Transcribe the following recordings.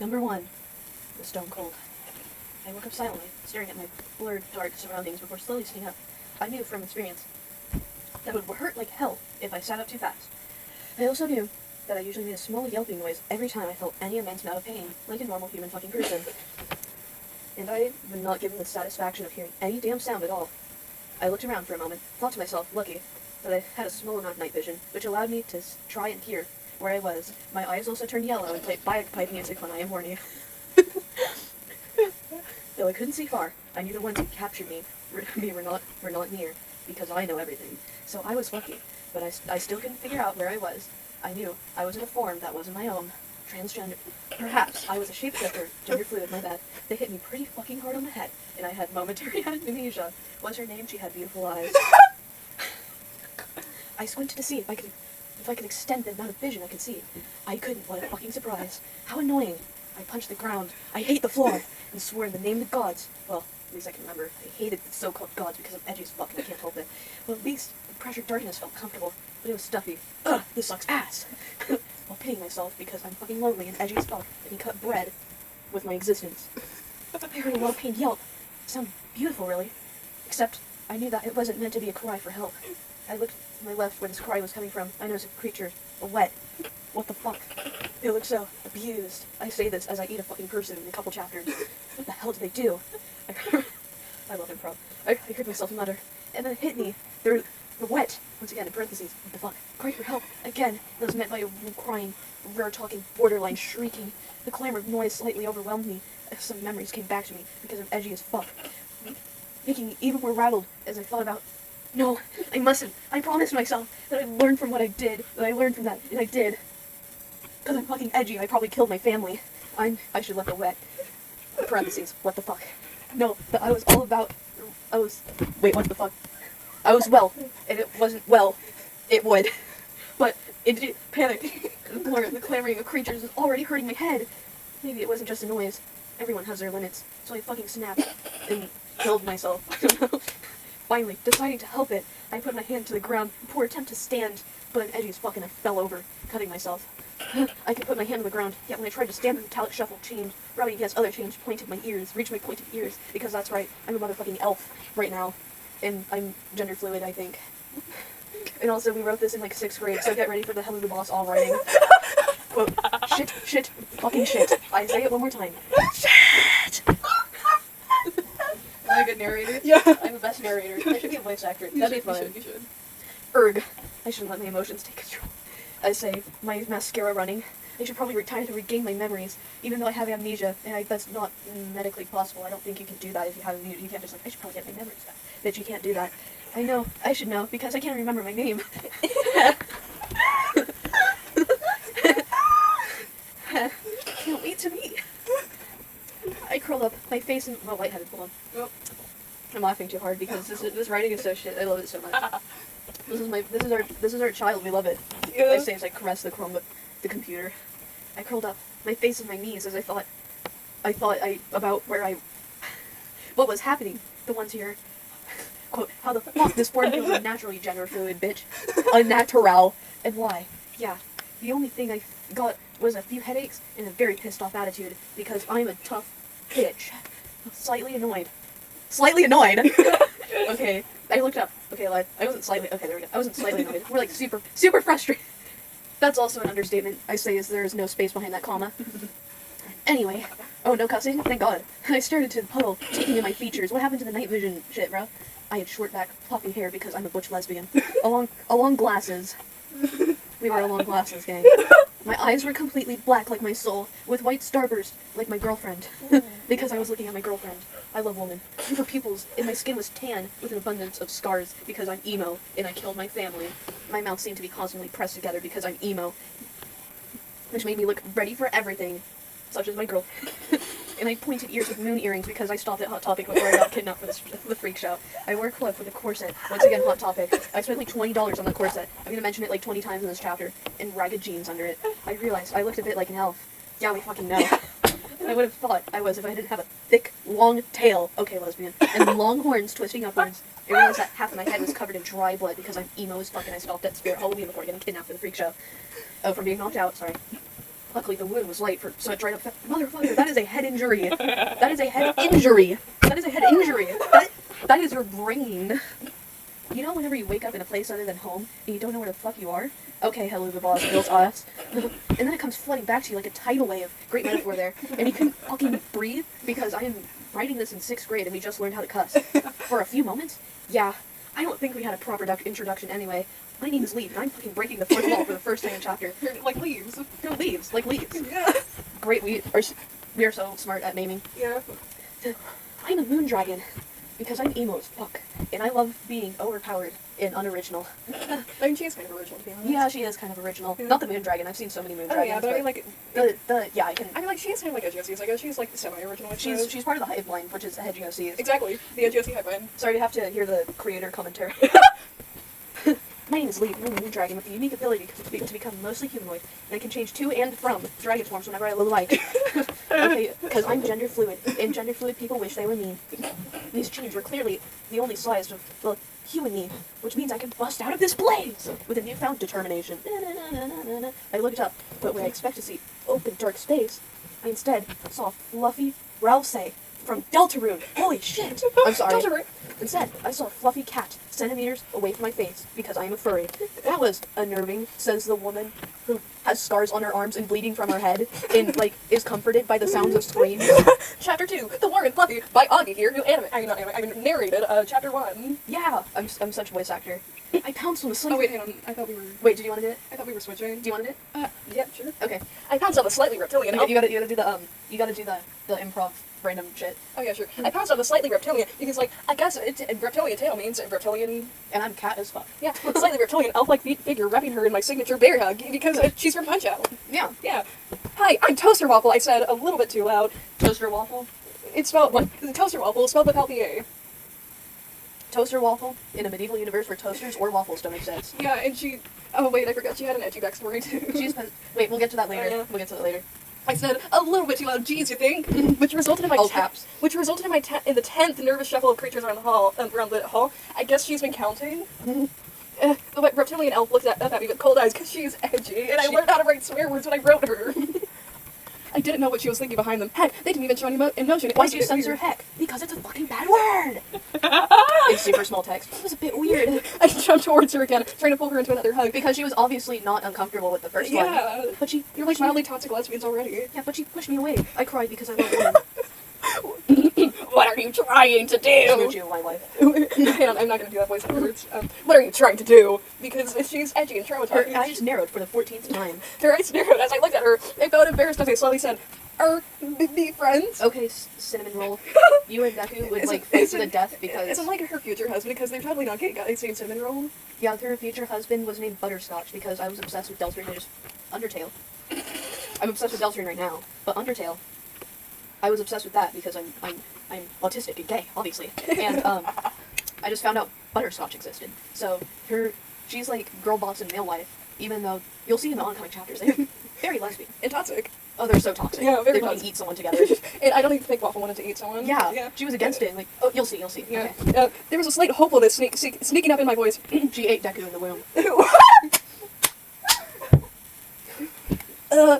Number 1. The stone cold. I woke up silently, staring at my blurred, dark surroundings before slowly sitting up. I knew from experience that it would hurt like hell if I sat up too fast. I also knew that I usually made a small yelping noise every time I felt any immense amount of pain, like a normal human fucking person. And I would not given the satisfaction of hearing any damn sound at all. I looked around for a moment, thought to myself, lucky, that I had a small amount of night vision, which allowed me to try and hear where I was. My eyes also turned yellow and played bagpipe music when I am horny. Though I couldn't see far, I knew the ones who captured me were not near, because I know everything. So I was lucky, but I still couldn't figure out where I was. I knew I was in a form that wasn't my own. Transgender. Perhaps I was a shapeshifter, gender fluid, my bad. They hit me pretty fucking hard on the head, and I had momentary amnesia. What's her name? She had beautiful eyes. I squinted to see if I could extend the amount of vision I could see. I couldn't. What a fucking surprise. How annoying. I punched the ground. I hate the floor, and swore in the name of the gods. Well, at least I can remember. I hated the so-called gods because I'm edgy as fuck and I can't help it. Well, at least the pressured darkness felt comfortable, but it was stuffy. Ugh, this sucks ass. While pitying myself because I'm fucking lonely and edgy as fuck, and he cut bread with my existence. I heard a well-pained yelp. It sounded beautiful, really. Except, I knew that it wasn't meant to be a cry for help. I looked to my left where this cry was coming from. I noticed a creature, a wet. What the fuck? It looked so abused. I say this as I eat a fucking person in a couple chapters. What the hell did they do? I love improv. I heard myself mutter. And then it hit me. They're wet. Once again, in parentheses. What the fuck? Cry for help. Again, it was meant by a crying, rare talking, borderline shrieking. The clamor of noise slightly overwhelmed me. Some memories came back to me because I'm edgy as fuck, making me even more rattled as I thought about. No, I mustn't. I promised myself that I'd learn from what I did. That I learned from that, and I did. Because I'm fucking edgy, I probably killed my family. I should let the wet. Parentheses. What the fuck? No, but I was all about. Wait, what the fuck? I was well, and it wasn't well. It would. But it did panic. The clamoring of creatures is already hurting my head. Maybe it wasn't just a noise. Everyone has their limits. So I fucking snapped and killed myself. I don't know. Finally, deciding to help it, I put my hand to the ground, poor attempt to stand, but I'm edgy as fuck and I fell over, cutting myself. I could put my hand on the ground, yet when I tried to stand, the metallic shuffle chained, rubbing against other chains, pointed my ears, reached my pointed ears, because that's right, I'm a motherfucking elf right now, and I'm gender fluid, I think. And also, we wrote this in like 6th grade, so get ready for the Hell of the Boss all writing. Quote, shit, fucking shit. I say it one more time. Shit! Am I a good narrator? Yeah. I'm the best narrator. I should be a voice actor. That'd be fun. You should. Erg. I shouldn't let my emotions take control. I say, my mascara running. I should probably retire to regain my memories, even though I have amnesia, and that's not medically possible. I don't think you can do that if you have amnesia. You can't just like, I should probably get my memories back. Bitch, you can't do that. I know. I should know, because I can't remember my name. Can't wait to meet. I curled up, my face in my lightheaded. Hold on. Oh. I'm laughing too hard because this writing is so shit. I love it so much. This is our child. We love it. Yeah. I say as I caress the computer. I curled up, my face in my knees as I thought about what was happening. The ones here. Quote, how the fuck this form feels unnaturally gender fluid, bitch. Unnatural. And why? Yeah. The only thing I got was a few headaches and a very pissed off attitude because I'm a tough bitch. Slightly annoyed. Okay, I looked up. Okay, I wasn't slightly. Okay, there we go. I wasn't slightly annoyed. We're like super frustrated. That's also an understatement. I say as there is no space behind that comma. Anyway, oh no cussing. Thank God. I stared into the puddle, taking in my features. What happened to the night vision shit, bro? I had short back, floppy hair because I'm a butch lesbian. Along glasses. We were along glasses, gang. My eyes were completely black like my soul, with white starburst like my girlfriend. Because I was looking at my girlfriend. I love women. Her pupils, and my skin was tan with an abundance of scars because I'm emo, and I killed my family. My mouth seemed to be constantly pressed together because I'm emo, which made me look ready for everything, such as my girlfriend. And I pointed ears with moon earrings because I stopped at Hot Topic before I got kidnapped for the freak show. I wore a cloak with a corset. Once again, Hot Topic. I spent like $20 on that corset. I'm going to mention it like 20 times in this chapter. And ragged jeans under it. I realized I looked a bit like an elf. Yeah, we fucking know. I would have thought I was if I didn't have a thick, long tail. Okay, lesbian. And long horns twisting upwards. I realized that half of my head was covered in dry blood because I'm emo as fuck and I stopped at Spirit Halloween before getting kidnapped for the freak show. Oh, from being knocked out, sorry. Luckily, the wound was light, so it dried up. Motherfucker, that is a head injury. That is a head injury. That is a head injury. That is your brain. You know whenever you wake up in a place other than home, and you don't know where the fuck you are? Okay, hello, the boss built us. And then it comes flooding back to you like a tidal wave. Great metaphor there. And you couldn't fucking breathe because I am writing this in 6th grade and we just learned how to cuss. For a few moments? Yeah. I don't think we had a proper introduction anyway. My name is Leaf, and I'm fucking breaking the fourth wall for the first time in chapter. Like leaves. No, leaves. Like leaves. Yeah. Great, we are so smart at naming. Yeah. I'm a moon dragon. Because I'm emo as fuck. And I love being overpowered and unoriginal. I mean, she is kind of original, to be honest. Yeah, she is kind of original. Yeah. Not the moon dragon. I've seen so many moon dragons. Oh, yeah, but I mean, like... Yeah, I can... I mean, like, she is kind of like a GOC, so I guess she's, like, semi-original. She's part of the hive mind, which is the head GOC. Exactly. The GOC hive mind. Sorry, you have to hear the creator commentary. My name is Leaf, I'm a moon dragon with the unique ability to become mostly humanoid, and I can change to and from dragon forms whenever I like. Okay, because I'm gender fluid, and gender fluid people wish they were me. These genes were clearly the only sliced of, well, human me, which means I can bust out of this blaze with a newfound determination. I looked up, but where I expect to see open dark space, I instead saw a fluffy Ralphsay from Deltarune. Holy shit! I'm sorry. Deltarune. Instead, I saw a fluffy cat centimeters away from my face because I am a furry. That was unnerving, says the woman who has scars on her arms and bleeding from her head and, like, is comforted by the sounds of screams. Chapter 2, The Warm and Fluffy, by Augie here, who narrated Chapter 1. Yeah, I'm such a voice actor. I pounced on the slightly... Oh, wait, hang on. I thought we were... Wait, did you want to do it? I thought we were switching. Do you want to do it? Yeah, sure. Okay. I pounced on the slightly reptilian... You gotta do the improv random shit. Oh, yeah, sure. I pounced on the slightly reptilian because, like, I guess reptilian tail means reptilian... And I'm cat as fuck. Yeah, slightly reptilian elf-like figure wrapping her in my signature bear hug because she's from Punch-Out. Yeah. Yeah. Hi, I'm Toaster Waffle, I said a little bit too loud. Toaster waffle? It's spelled, like, Toaster Waffle is spelled without the A. Toaster waffle in a medieval universe where toasters or waffles don't exist. Yeah, and she... Oh, wait, I forgot she had an edgy backstory, too. Wait, we'll get to that later. Yeah. We'll get to that later. I said a little bit too loud, geez, you think? Which resulted in my All caps. Which resulted in in the 10th nervous shuffle of creatures around the hall. I guess she's been counting. The reptilian elf looked up at me with cold eyes because she's edgy, and I learned how to write swear words when I wrote her. I didn't know what she was thinking behind them. Heck, they didn't even show any emotion. Why did you censor heck? Because it's a fucking bad word! In super small text. It was a bit weird. I jumped towards her again, trying to pull her into another hug. Because she was obviously not uncomfortable with the first one. Yeah. But You're like mildly toxic lesbians already. Yeah, but she pushed me away. I cried because I love women. What are you trying to Smooch do? you, my wife. Hang on, I'm not going to do that voice afterwards. What are you trying to do? Because she's edgy and Her traumatized. eyes narrowed for the 14th time. Her eyes narrowed as I looked at her. I felt embarrassed as I slowly said, be friends? Okay, cinnamon roll. You and Deku would, like, fight to the death because... Isn't like her future husband, because they're totally not gay guys named Cinnamon Roll. Yeah, her future husband was named Butterscotch because I was obsessed with Deltarune and just... Undertale. I'm obsessed with Deltarune right now, but Undertale... I was obsessed with that because I'm autistic and gay, obviously. And, I just found out Butterscotch existed. So, she's like girl boss and male wife, even though you'll see in the oncoming chapters, they're very lesbian. And toxic. Oh, they're so toxic. Yeah, very they toxic. fucking eat someone together. And I don't even think Waffle wanted to eat someone. Yeah, she was against it. Like, oh, you'll see. Yeah. Okay. There was a slight hopefulness sneaking up in my voice. She ate Deku in the womb.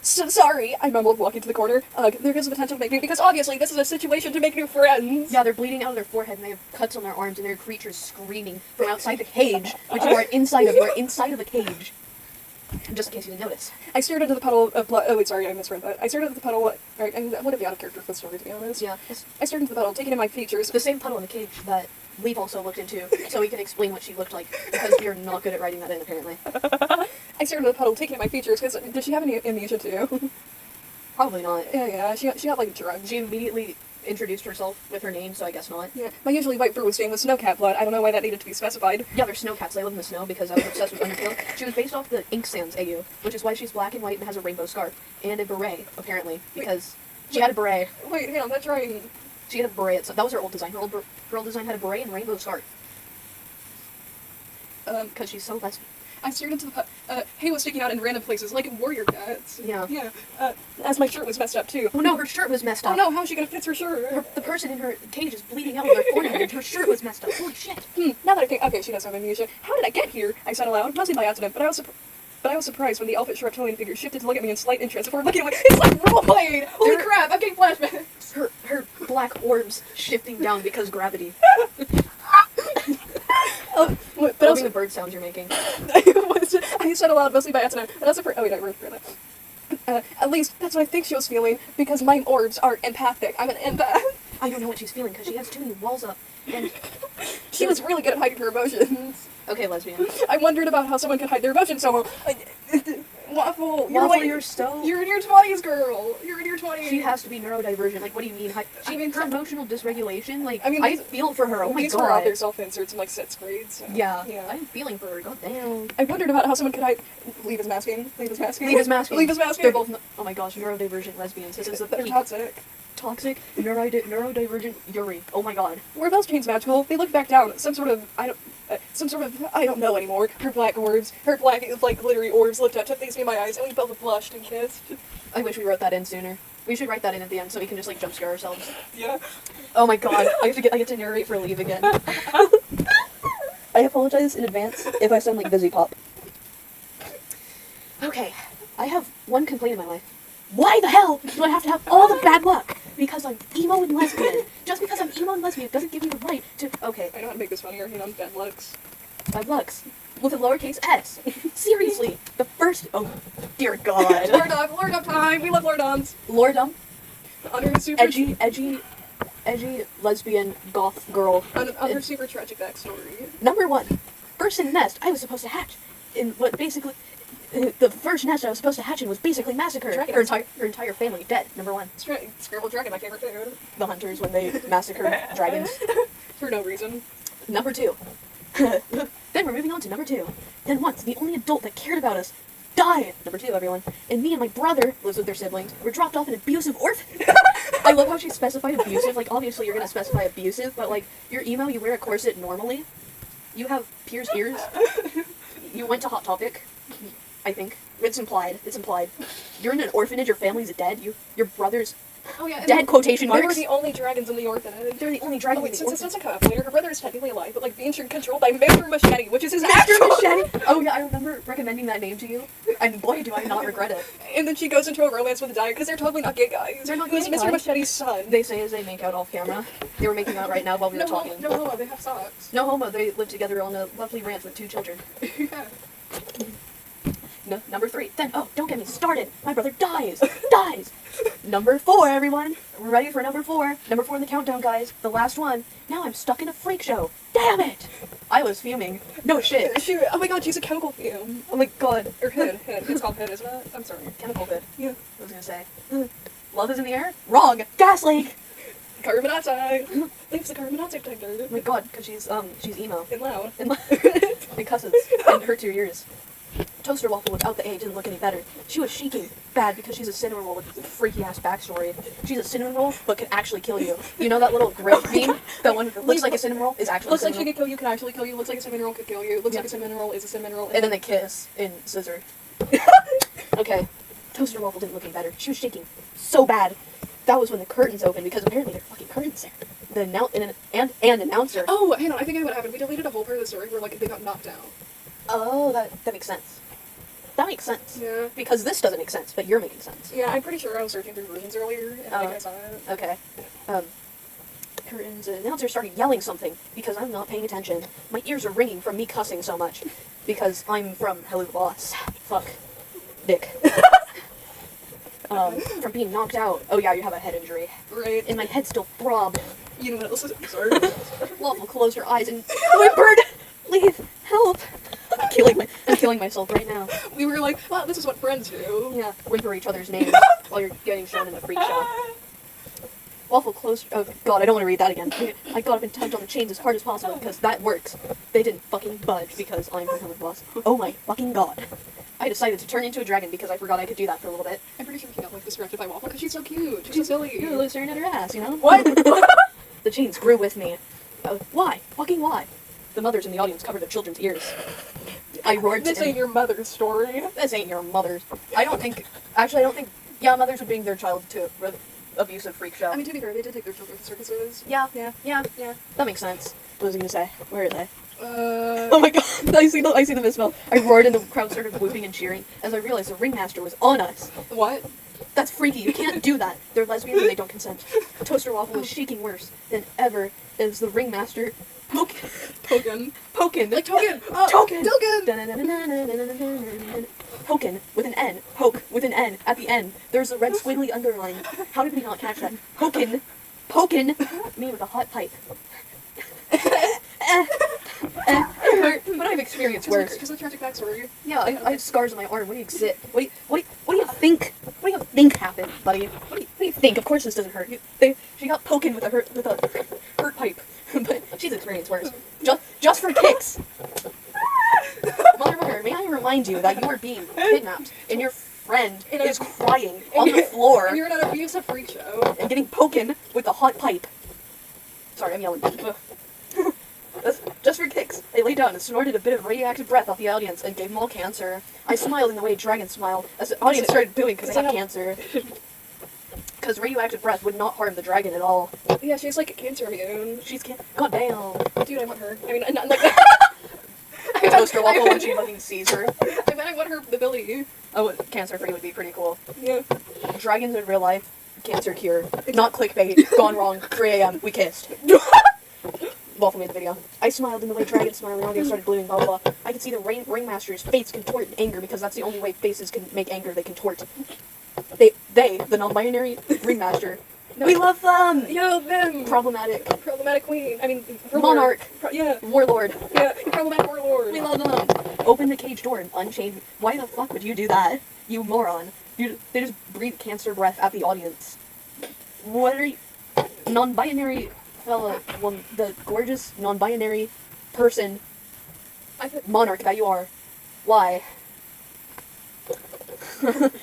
Sorry, I mumbled, walking to the corner. There is a potential to make new, because obviously this is a situation to make new friends. Yeah, they're bleeding out of their forehead and they have cuts on their arms and their creatures screaming from outside the cage, which you are inside of. You are inside of the cage. Just in case you didn't notice. I stared into the puddle of blood. Oh, wait, sorry, I misread that. I stared into the puddle. Alright, and that would be out of character for the story, to be honest. Yeah. I stared into the puddle, taking in my features. The same puddle in the cage that Leaf also looked into, so we can explain what she looked like, because you're not good at writing that in, apparently. I stared into the puddle, taking in my features, because did she have any amnesia too? Probably not. Yeah, she got like drugs. She immediately introduced herself with her name, so I guess not. Yeah, my usually white fur was stained with snowcat blood. I don't know why that needed to be specified. Yeah, they're snowcats. They live in the snow because I was obsessed with Undertale. She was based off the Ink Sands AU, which is why she's black and white and has a rainbow scarf. And a beret, apparently, because she had a beret. Wait, hang on, that's right. She had a beret. That was her old design. Her old design had a beret and a rainbow scarf. Because she's so lesbian. I stared into the hair was sticking out in random places, like warrior cats. Yeah. Yeah. As my shirt was messed up, too. Oh no, her shirt was messed up. Oh no, how's she gonna fix her shirt? The person in her cage is bleeding out of their forehead and her shirt was messed up. Holy shit. Now that I think, okay, she does have amnesia. How did I get here? I said aloud, mostly by accident, but I was But I was surprised when the elfish reptilian figure shifted to look at me in slight interest before looking away. It's like rollerblade! Holy crap, I'm getting flashbacks! Her black orbs shifting down because gravity. But also, the bird sounds you're making. I said aloud mostly by accident. And that's oh wait, I wrote that. At least that's what I think she was feeling, because my orbs are empathic. I'm an empath. I don't know what she's feeling because she has too many walls up. And She was really good at hiding her emotions. okay, lesbian. I wondered about how someone could hide their emotions so well. Waffle, You're so. You're in your 20s, girl. You're in your 20s. She has to be neurodivergent. Like, what do you mean? I mean, her emotional dysregulation. Like, I mean, I feel for her. Oh my these were all god. their self-inserts in like 6th grade. So. Yeah. Yeah. I'm feeling for her. God damn. I wondered about how someone could hide. Leave is masking. Leave is masking. Leave is masking. Leave is masking. They're both. Oh my gosh, neurodivergent lesbians. This is the They're peak. toxic. Neurodivergent Yuri. Oh my god. Were those chains magical? They look back down. Some sort of I don't know anymore. Her black orbs, like glittery orbs looked up, took these in my eyes, and we both blushed and kissed. I wish we wrote that in sooner. We should write that in at the end so we can just like jump scare ourselves. Yeah. Oh my god. I get to narrate for Leave again. I apologize in advance if I sound like Busy Pop. Okay. I have one complaint in my life. Why the hell do I have to have all the bad luck? Because I'm emo and lesbian. Just because I'm emo and lesbian doesn't give me the right to... Okay. I know how to make this funnier. You know, bad looks. Bad lucks. With a lowercase s. Seriously. The first... Oh, dear god. Lordom time. We love Lordoms. Lordom. On her super... Edgy lesbian goth girl. On her super tragic backstory. Number 1. First in nest I was supposed to hatch in what basically... The first nest I was supposed to hatch in was basically massacred. Her entire family dead. Number 1. Scrambled dragon, my favorite food. The hunters when they massacred dragons. For no reason. Number 2. Then we're moving on to number 2. Then once, the only adult that cared about us died. Number 2, everyone. And me and my brother, lives with their siblings, were dropped off an abusive orphan. I love how she specified abusive. Like, obviously you're gonna specify abusive, but like, you're emo, you wear a corset normally. You have pierced ears. You went to Hot Topic. I think. It's implied. You're in an orphanage, your family's dead, your brother's dead, quotation marks. They were the only dragons in the orphanage. They're the only dragons in the Since orphanage. this doesn't come up later, her brother is technically alive, but like being controlled by Mr. Machete, which is his Mr. actual... Machete! Oh yeah, I remember recommending that name to you, and boy do I not regret it. And then she goes into a romance with a guy, because they're totally not gay guys. They're not Who's gay Mr. guys. Machete's son. They say as they make out off camera. They were making out right now while we were talking. No, they have socks. No homo, they live together on a lovely ranch with 2 children. Yeah. No, number 3. Then, oh, don't get me started. My brother dies. Number 4, everyone. We're ready for number 4. Number 4 in the countdown, guys. The last one. Now I'm stuck in a freak show. Damn it! I was fuming. No shit. Oh my god, she's a chemical fume. Oh my god. Or hood. It's called hood, isn't it? I'm sorry. Chemical hood. Yeah. I was gonna say. Love is in the air? Wrong. Gas leak! Carbon monoxide. Leaves the carbon monoxide detector. Oh my god, because she's emo. And loud. And cusses. And hurts your ears. Toaster Waffle without the A didn't look any better. She was shaking bad because she's a cinnamon roll with a freaky ass backstory. She's a cinnamon roll, but can actually kill you. You know that little grape meme? That one that looks like a cinnamon roll is actually Looks a like cinnamon she could kill you, can actually kill you. Looks like a cinnamon roll could kill you. Looks like a cinnamon roll is a cinnamon roll. roll. And then they kiss in Scissor. Okay. Toaster Waffle didn't look any better. She was shaking so bad. That was when the curtains opened, because apparently there are fucking curtains there. The announcer. Oh, hang on, I think I know what happened. We deleted a whole part of the story where like they got knocked out. Oh, that makes sense. That makes sense. Yeah. Because this doesn't make sense, but you're making sense. Yeah, I'm pretty sure I was searching through versions earlier, and I saw it. Okay. Curtains, and announcer started yelling something, because I'm not paying attention. My ears are ringing from me cussing so much. Because I'm from Hello Boss. Fuck. Dick. From being knocked out. Oh yeah, you have a head injury. Right. And my head still throbbed. You know what else is sorry. Waffle closed her eyes and whimpered, "Leave! Help!" I'm killing myself right now. We were like, well, this is what friends do. Yeah, whimper each other's names while you're getting shown in a freak show. Waffle closed. Oh god, I don't want to read that again. I got up and tugged on the chains as hard as possible because that works. They didn't fucking budge because I'm from Hello Boss. Oh my fucking god. I decided to turn into a dragon because I forgot I could do that for a little bit. I'm pretty sure he got like distracted by Waffle because she's so cute. She's so silly. You're staring at her ass, you know? What? The chains grew with me. Why? Fucking why? The mothers in the audience covered their children's ears. I roared This to ain't your mother's story. This ain't your mother's. I don't think, yeah, mothers would bring their child to an abusive freak show. I mean, to be fair, they did take their children to circuses. Yeah. Yeah. That makes sense. What was I gonna say? Where are they? Oh my god, I see the misspell. I roared and the crowd started whooping and cheering as I realized the ringmaster was on us. What? That's freaky, you can't do that. They're lesbians and they don't consent. Toaster Waffle was shaking worse than ever as the ringmaster Token. Like Token! Token! Token! Token with an N. Poke with an N at the end. There's a red squiggly underline. How did we not catch that? Pokin. Me with a hot pipe. But I've experienced worse. Because of tragic backstory. Yeah, I have scars on my arm. What do you sit? What do you think? What do you think happened, buddy? What do you think? Of course this doesn't hurt. She got poking with a hurt pipe, but she's experienced worse. Just for kicks. Motherfucker, may I remind you that you are being kidnapped and your friend is crying on the floor. And you're at an abusive freak show. And getting poken with a hot pipe. Sorry, I'm yelling. Just for kicks. I lay down and snorted a bit of radioactive breath off the audience and gave them all cancer. I smiled in the way dragons smile as the audience started booing because they have cancer. Because radioactive breath would not harm the dragon at all. Yeah, she's like cancer immune. God damn. Dude, I want her. I mean, not like Toaster Waffle when she fucking sees her. I want her ability. Oh, cancer free would be pretty cool. Yeah. Dragons in real life, cancer cure. Not clickbait. Gone wrong. 3 a.m. We kissed. Waffle made the video. I smiled in the way dragons smile and the audience started ballooing, blah, blah, blah. I could see the ringmaster's face contort in anger because that's the only way faces can make anger, they contort. They, the non-binary ringmaster. No. We love them! Yo, them! Problematic queen. I mean, monarch. Yeah. Warlord. Yeah, problematic warlord. We love them! Open the cage door and unchain me. Why the fuck would you do that? You moron. They just breathe cancer breath at the audience. What are you... Non-binary fella, the gorgeous non-binary person, monarch that you are. Why?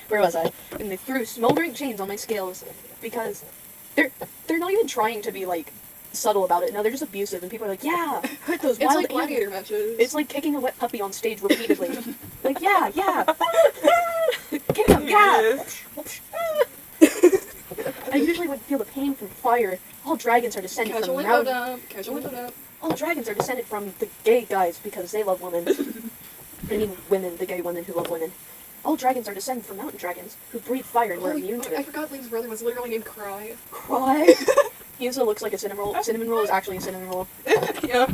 Where was I? And they threw smoldering chains on my scales because they're not even trying to be like subtle about it. No, they're just abusive, and people are like, yeah, hurt those wild It's like gladiator matches. It's like kicking a wet puppy on stage repeatedly. Like, yeah. Kick him, yeah. I usually would feel the pain from fire. All dragons are descended from All dragons are descended from the gay guys because they love women. I mean women, the gay women who love women. All dragons are descended from mountain dragons who breathe fire and were immune to it. I forgot Lee's brother was literally named Cry. Cry? He also looks like a cinnamon roll. Cinnamon roll is actually a cinnamon roll. Yeah.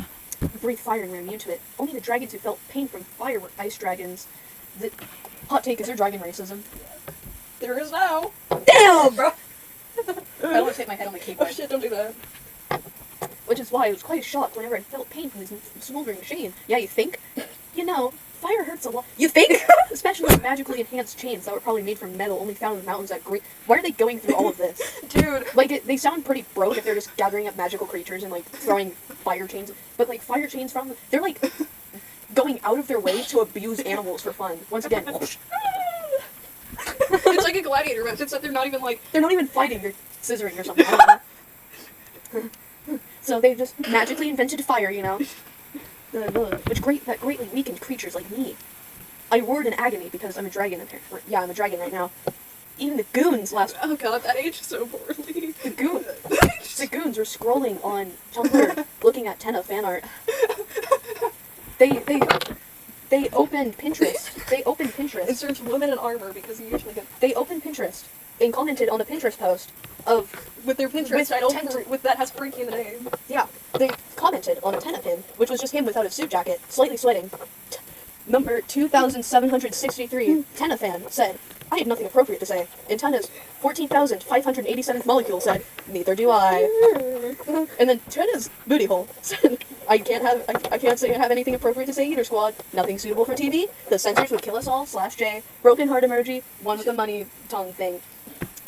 Breathe fire and were immune to it. Only the dragons who felt pain from fire were ice dragons. The hot take, is there dragon racism? There is now. Damn, bro! I don't want to hit my head on the keyboard. Oh shit, don't do that. Which is why I was quite shocked whenever I felt pain from this smoldering chain. Yeah, you think? You know, fire hurts a lot. You think? Especially with magically enhanced chains that were probably made from metal, only found in the mountains at Great. Why are they going through all of this? Dude. Like, they sound pretty broke if they're just gathering up magical creatures and, like, throwing fire chains. But, like, fire chains from them, they're, like, going out of their way to abuse animals for fun. Once again, It's like a gladiator match, except they're not even like... They're not even fighting, they're scissoring or something. I don't know. So they just magically invented fire, you know? Which greatly weakened creatures like me. I roared in agony because I'm a dragon. Yeah, I'm a dragon right now. Even the goons last... Oh god, that aged so poorly. The goons were scrolling on Tumblr, looking at Tenna fan art. They opened Pinterest. And searched women in armor because you usually get... They opened Pinterest and commented on a Pinterest post of... With their Pinterest title that has freaky in the name. Yeah, they commented on a Tenna pin, which was just him without a suit jacket, slightly sweating. Number 2763, Tenna fan, said, I had nothing appropriate to say. And Tenna's 14,587th molecule said, neither do I. And then Tenna's booty hole said, I can't say I have anything appropriate to say either, squad. Nothing suitable for TV. The censors would kill us all, /J. Broken heart emoji, one with the money tongue thing.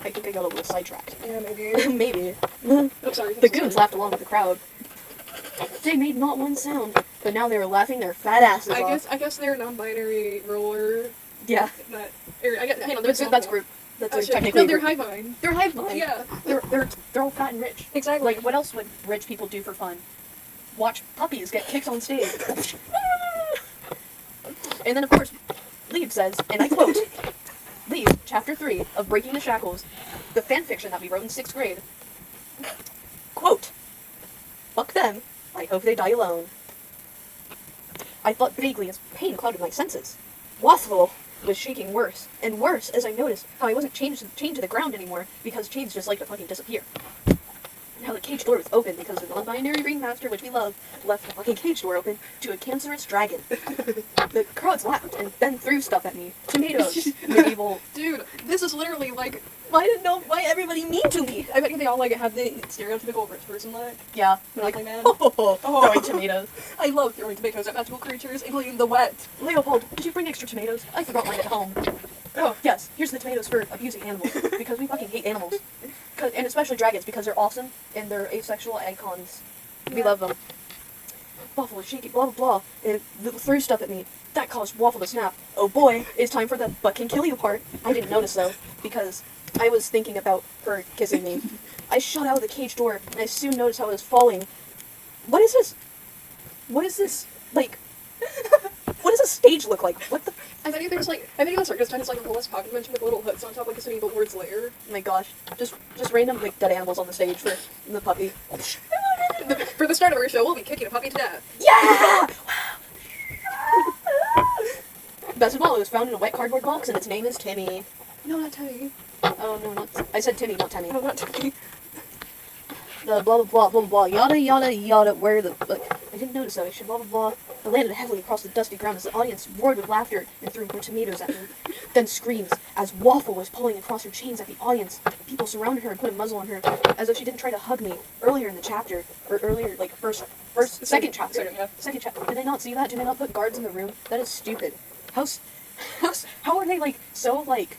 I think I got a little sidetracked. Yeah, maybe. Maybe. I'm sorry. The goons laughed along with the crowd. They made not one sound, but now they were laughing their fat asses off. I guess they're non-binary roller. Yeah. Hang on, That's group. That's technically. No, they're hive mind. They're hive mind. Yeah. They're all fat and rich. Exactly. Like, what else would rich people do for fun? Watch puppies get kicked on stage. And then, of course, Leave says, and I quote, Leave, Chapter 3 of Breaking the Shackles, the fanfiction that we wrote in 6th grade. Quote, fuck them, I hope they die alone. I thought vaguely as pain clouded my senses. Waffle was shaking worse and worse as I noticed how I wasn't chained to the ground anymore because chains just like to fucking disappear. Now the cage door was open because the non-binary ringmaster, which we love, left the fucking cage door open to a cancerous dragon. The crowds laughed and then threw stuff at me. Tomatoes, medieval. Dude, this is literally like, why everybody mean to me? I bet they all like have the stereotypical rich person look. Yeah, Like, like, man. throwing tomatoes. I love throwing tomatoes at magical creatures, including the wet. Leopold, did you bring extra tomatoes? I forgot mine at home. Oh, yes, here's the tomatoes for abusing animals, because we fucking hate animals. And especially dragons, because they're awesome, and they're asexual icons. We love them. Waffle was shaking, blah blah blah, and threw stuff at me. That caused Waffle to snap. Oh boy, it's time for the butt can kill you part. I didn't notice though, because I was thinking about her kissing me. I shot out of the cage door, and I soon noticed how I was falling. What is this? What is this? Like, what does a stage look like? What the? I think the circus tent is like a homeless pocket dimension with little hooks on top, like a medieval words layer. Oh my gosh, just random like dead animals on the stage for the puppy. For the start of our show, we'll be kicking a puppy to death. Yeah! Best of all, it was found in a wet cardboard box, and its name is Timmy. No, not Timmy. Oh no, not I said Timmy, not Timmy. No, not Timmy. The blah blah blah blah blah yada yada yada. Where the I didn't notice that. I should blah blah blah. I landed heavily across the dusty ground as the audience roared with laughter and threw more tomatoes at me. Then screams as Waffle was pulling across her chains at the audience. People surrounded her and put a muzzle on her, as though she didn't try to hug me earlier in the chapter, or earlier like second chapter. Second chapter. Did they not see that? Did they not put guards in the room? That is stupid. How are they like so like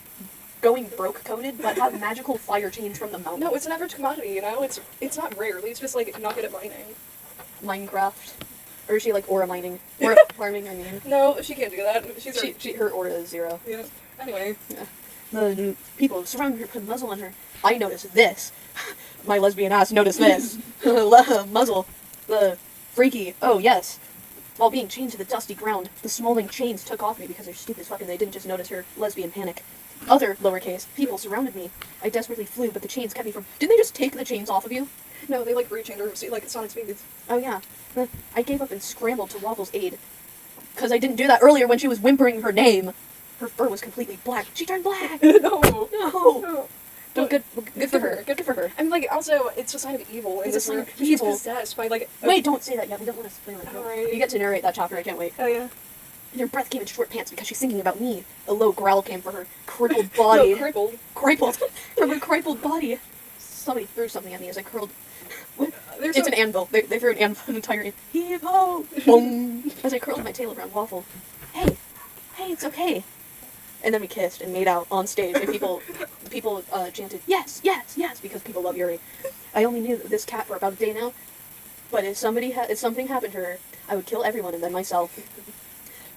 going broke coded, but have magical fire chains from the mountain? No, it's an average commodity, you know? It's not rare. It's just like not good at mining. Minecraft. Or is she like aura mining? Aura farming, I mean. No, she can't do that. Her aura is 0. Yeah. Anyway. Yeah. The people surrounding her put a muzzle on her. I noticed this. My lesbian ass noticed this. Muzzle. The freaky. Oh, yes. While being chained to the dusty ground, the smoldering chains took off me because they're stupid as fuck and they didn't just notice her lesbian panic. Other lowercase people surrounded me. I desperately flew, but the chains kept me from. Didn't they just take the chains off of you? No, they like rechained her like Sonic Speeds. Oh yeah. I gave up and scrambled to Waffle's aid. Because I didn't do that earlier when she was whimpering her name. Her fur was completely black. She turned black. No. Well, good for her. Good for her. I mean, like, also, it's a sign of evil. It's a sign of She's evil. possessed by, like... Wait, don't say that yet. We don't want to spoil it. Alright. You get to narrate that chapter. I can't wait. Oh, yeah. And her breath came in short pants because she's thinking about me. A low growl came from her crippled body. No, crippled. Crippled. From her crippled body. Somebody threw something at me as I curled. It's an anvil. They threw an entire anvil. Heave-ho! Boom! As I curled my tail around Waffle. Hey, it's okay. And then we kissed and made out on stage, and people chanted, yes, because people love Yuri. I only knew this cat for about a day now, but if something happened to her, I would kill everyone and then myself.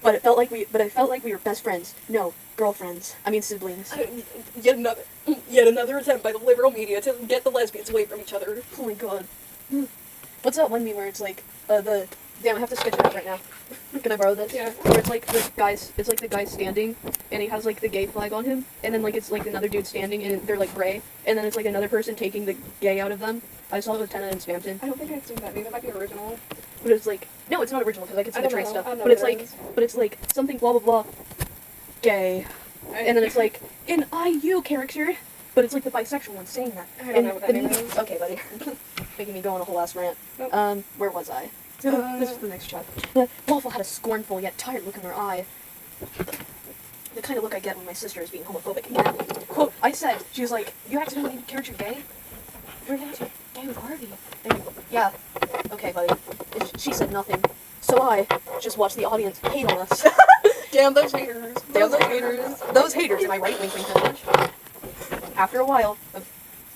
But I felt like we were best friends. No, girlfriends. I mean siblings. Yet another attempt by the liberal media to get the lesbians away from each other. Oh my god. What's that one meme where it's like damn, I have to sketch it out right now. Can I borrow this? Yeah. Where it's like the guy standing, and he has like the gay flag on him, and then like it's like another dude standing, and they're like gray, and then it's like another person taking the gay out of them. I saw it with Tenna and Spamton. I don't think I've seen that meme. That might be original. But it's like, no, it's not original because I can see the trans stuff. I know But it's like something blah blah blah, gay, and then it's like an IU character, but it's like the bisexual one saying that. I don't know what that means. Okay, buddy, making me go on a whole ass rant. Nope. Where was I? This is the next chapter. Waffle had a scornful yet tired look in her eye. The kind of look I get when my sister is being homophobic again. Quote, I said, she was like, you accidentally carried your gay? Your gay with Harvey. And, yeah. Okay, buddy. And she said nothing. So I just watched the audience hate on us. Damn those haters. Those haters, am I right? Wink, wink, nudge. After a while of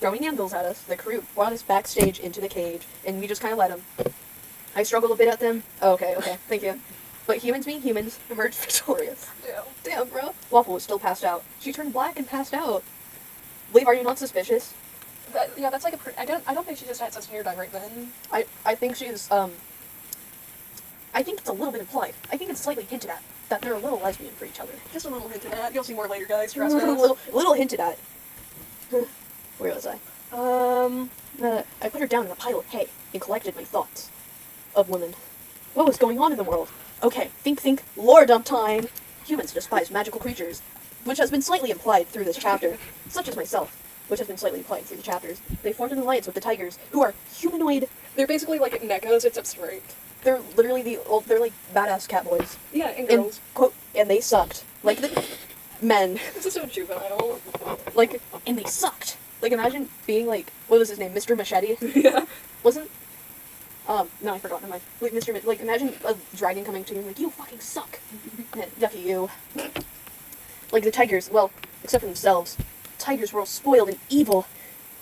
throwing anvils at us, the crew brought us backstage into the cage, and we just kind of let them. I struggled a bit at them. Oh, okay, thank you. But humans being humans emerged victorious. Damn, bro. Waffle was still passed out. She turned black and passed out. Leave, are you not suspicious? Yeah, that's like I don't think she just had such hair dye right then. I think she's, I think it's a little bit implied. I think it's slightly hinted at that they're a little lesbian for each other. Just a little hinted at. You'll see more later, guys. Trust A us. little hinted at. Where was I? I put her down in a pile of hay and collected my thoughts of women. What was going on in the world? Okay, think, lore dump time! Humans despise magical creatures, which has been slightly implied through this chapter, such as myself, which has been slightly implied through the chapters. They formed an alliance with the tigers, who are humanoid. They're basically like Neckos, except straight. They're literally they're like badass cat boys. Yeah, and And, girls. quote, and they sucked. Like the men. This is so juvenile. Like, and they sucked. Like, imagine being like, what was his name? Mr. Machete? Yeah. Wasn't? No, I forgot. Never mind. Like, like, imagine a dragon coming to you and like, you fucking suck. Yucky you. Like, the tigers, well, except for themselves, tigers were all spoiled and evil,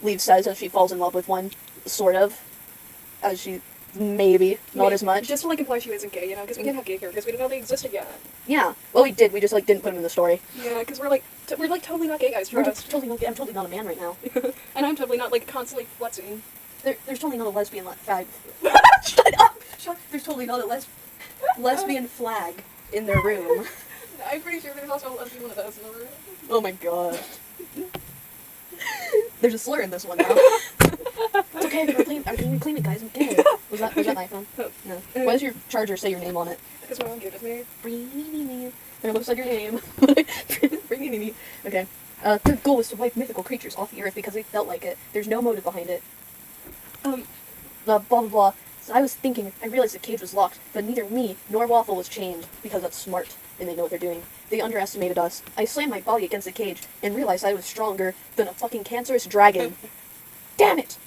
Leaf says as she falls in love with one, sort of. As she, maybe, not as much. Just to like imply she isn't gay, you know, because we can't have gay characters. We didn't know they existed yet. Yeah. Well, we did. We just, like, didn't put them in the story. Yeah, because we're like totally not gay guys. We're Trust. just totally not, I'm totally not a man right now. And I'm totally not like constantly flexing. There's totally not a lesbian flag. Shut up! There's totally not a lesbian flag in their room. I'm pretty sure there's also a lesbian one of those in the room. Oh my god. There's a slur in this one now. It's okay, I'm gonna claim it, guys. I'm gay. Was that my phone? No. Why does your charger say your name on it? Because my mom gave it to me. It looks like your name. Okay. Their goal was to wipe mythical creatures off the earth because they felt like it. There's no motive behind it. Blah blah blah. So I was thinking, I realized the cage was locked, but neither me nor Waffle was chained, because that's smart, and they know what they're doing. They underestimated us. I slammed my body against the cage, and realized I was stronger than a fucking cancerous dragon. Damn it!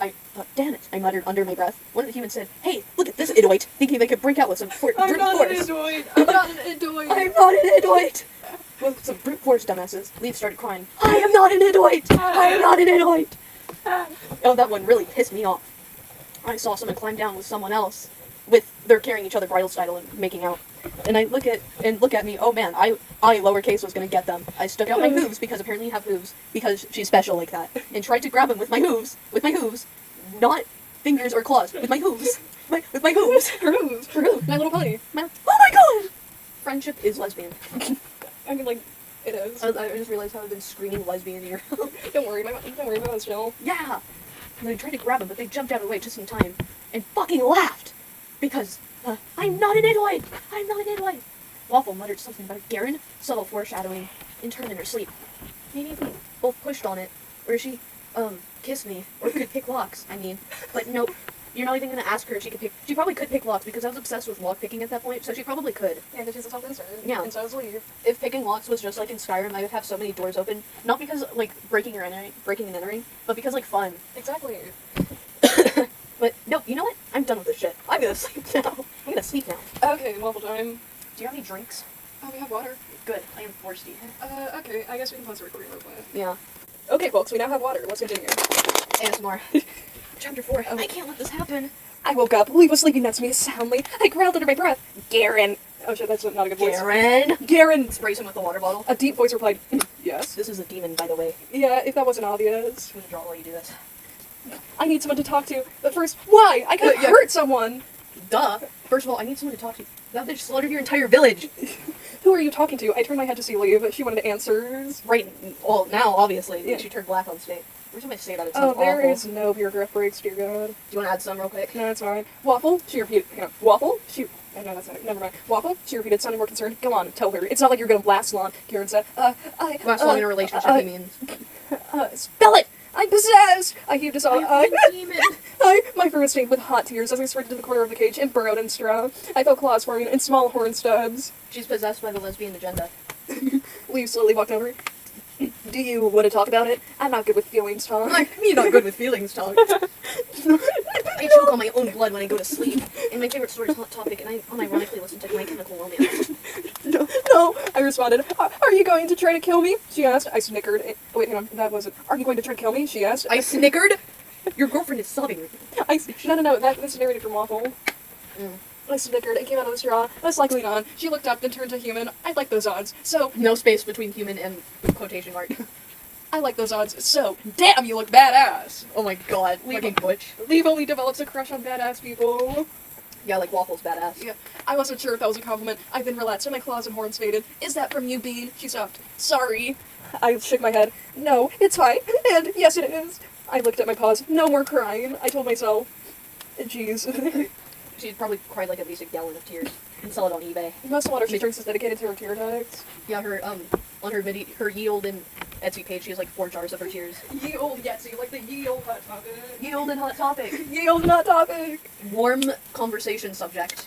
Damn it, I muttered under my breath. One of the humans said, hey, look at this idoid, thinking they could break out with some brute force. I'm not an idoid! I'm not an idoid! I'm not an idoid! With some brute force dumbasses, Leaf started crying. I am not an idoid! I am not an idoid! Oh, that one really pissed me off. I saw someone climb down with someone else. They're carrying each other bridal style and making out. And I look at me, oh man, I lowercase was gonna get them. I stuck out my hooves, because apparently you have hooves, because she's special like that, and tried to grab them with my hooves, not fingers or claws, with my hooves. With my hooves. Her hooves. My Little Pony. Oh my god! Friendship is lesbian. I mean, like, it is. I just realized how I've been screaming lesbian here. Don't worry about it, Jill. Yeah! And I tried to grab them, but they jumped out of the way just in time, and fucking laughed! Because, I'm not an idoid! I'm not an idoid! Waffle muttered something about a Garen, subtle foreshadowing, in turn in her sleep. Maybe if we both pushed on it, or she, kissed me, or could pick locks, I mean. But nope, you're not even gonna ask her if she could pick. She probably could pick locks, because I was obsessed with lock picking at that point, so she probably could. Yeah, because she's a self-insert. Yeah. And so is Leaf. If picking locks was just like in Skyrim, I would have so many doors open. Not because, like, breaking and entering, but because, like, fun. Exactly. But, no, you know what? I'm done with this shit. I'm gonna sleep now. Okay, waffle time. Do you have any drinks? Oh, we have water. Good. I am thirsty. Okay, I guess we can pause the recording real quick. Yeah. Okay, folks, we now have water. Let's continue. ASMR. Chapter 4. I can't let this happen. I woke up. Leaf was sleeping next to me soundly. I growled under my breath. Garen. Oh shit, that's not a good voice. Garen! Sprays him with the water bottle. A deep voice replied, yes. This is a demon, by the way. Yeah, if that wasn't obvious. I'm gonna draw while you do this. I need someone to talk to. But first, why? I could hurt someone. Duh. First of all, I need someone to talk to. That bitch slaughtered your entire village. Who are you talking to? I turned my head to see Leaf, but she wanted answers. Right. Well, now, obviously. Yeah. She turned black on stage. Every time I say that, it sounds Oh, there awful. is no paragraph breaks, dear God. Do you want to add some real quick? No, it's fine. Waffle, she repeated. Hang on. Waffle, she. Oh, no, that's not it. Never mind. Waffle, she repeated, sounding more concerned. Go on, tell her. It's not like you're gonna last long. Karen said, Last long in a relationship, he means. Spell it! I'm possessed! I heaved a sigh. I'm a demon. My fur was stained with hot tears as I sprinted to the corner of the cage and burrowed in straw. I felt claws forming and small horn stubs. She's possessed by the lesbian agenda. Leaf slowly walked over. Do you want to talk about it? I'm not good with feelings, Tom. You're not good with feelings, Tom. I choke on my own blood when I go to sleep. And my favorite story is Hot Topic, and I unironically listen to My Chemical Romance. No, I responded. Are you going to try to kill me? She asked. I snickered. Oh, wait, hang on. That wasn't. Are you going to try to kill me? She asked. I snickered? Your girlfriend is sobbing. No. That's narrated from Waffle. I snickered and came out of the straw. That's likely on. She looked up, then turned to human. I like those odds. So No space between human and quotation mark. I like those odds. So damn, you look badass. Oh my god, fucking butch. Leaf only develops a crush on badass people. Yeah, like Waffle's badass. Yeah, I wasn't sure if that was a compliment. I've been relaxed and my claws and horns faded. Is that from you, Bee? She stopped. Sorry. I shook my head. No, it's fine. And yes, it is. I looked at my paws. No more crying. I told myself. Jeez. She'd probably cried like at least a gallon of tears. and sell it on eBay. Most of the water she drinks is dedicated to her tear ducts. Yeah, her on her Yield and Etsy page, she has like 4 jars of her tears. Ye old Yetsy, like the ye old hot topic. Yield and Hot Topic. Ye old hot topic. Warm conversation subject.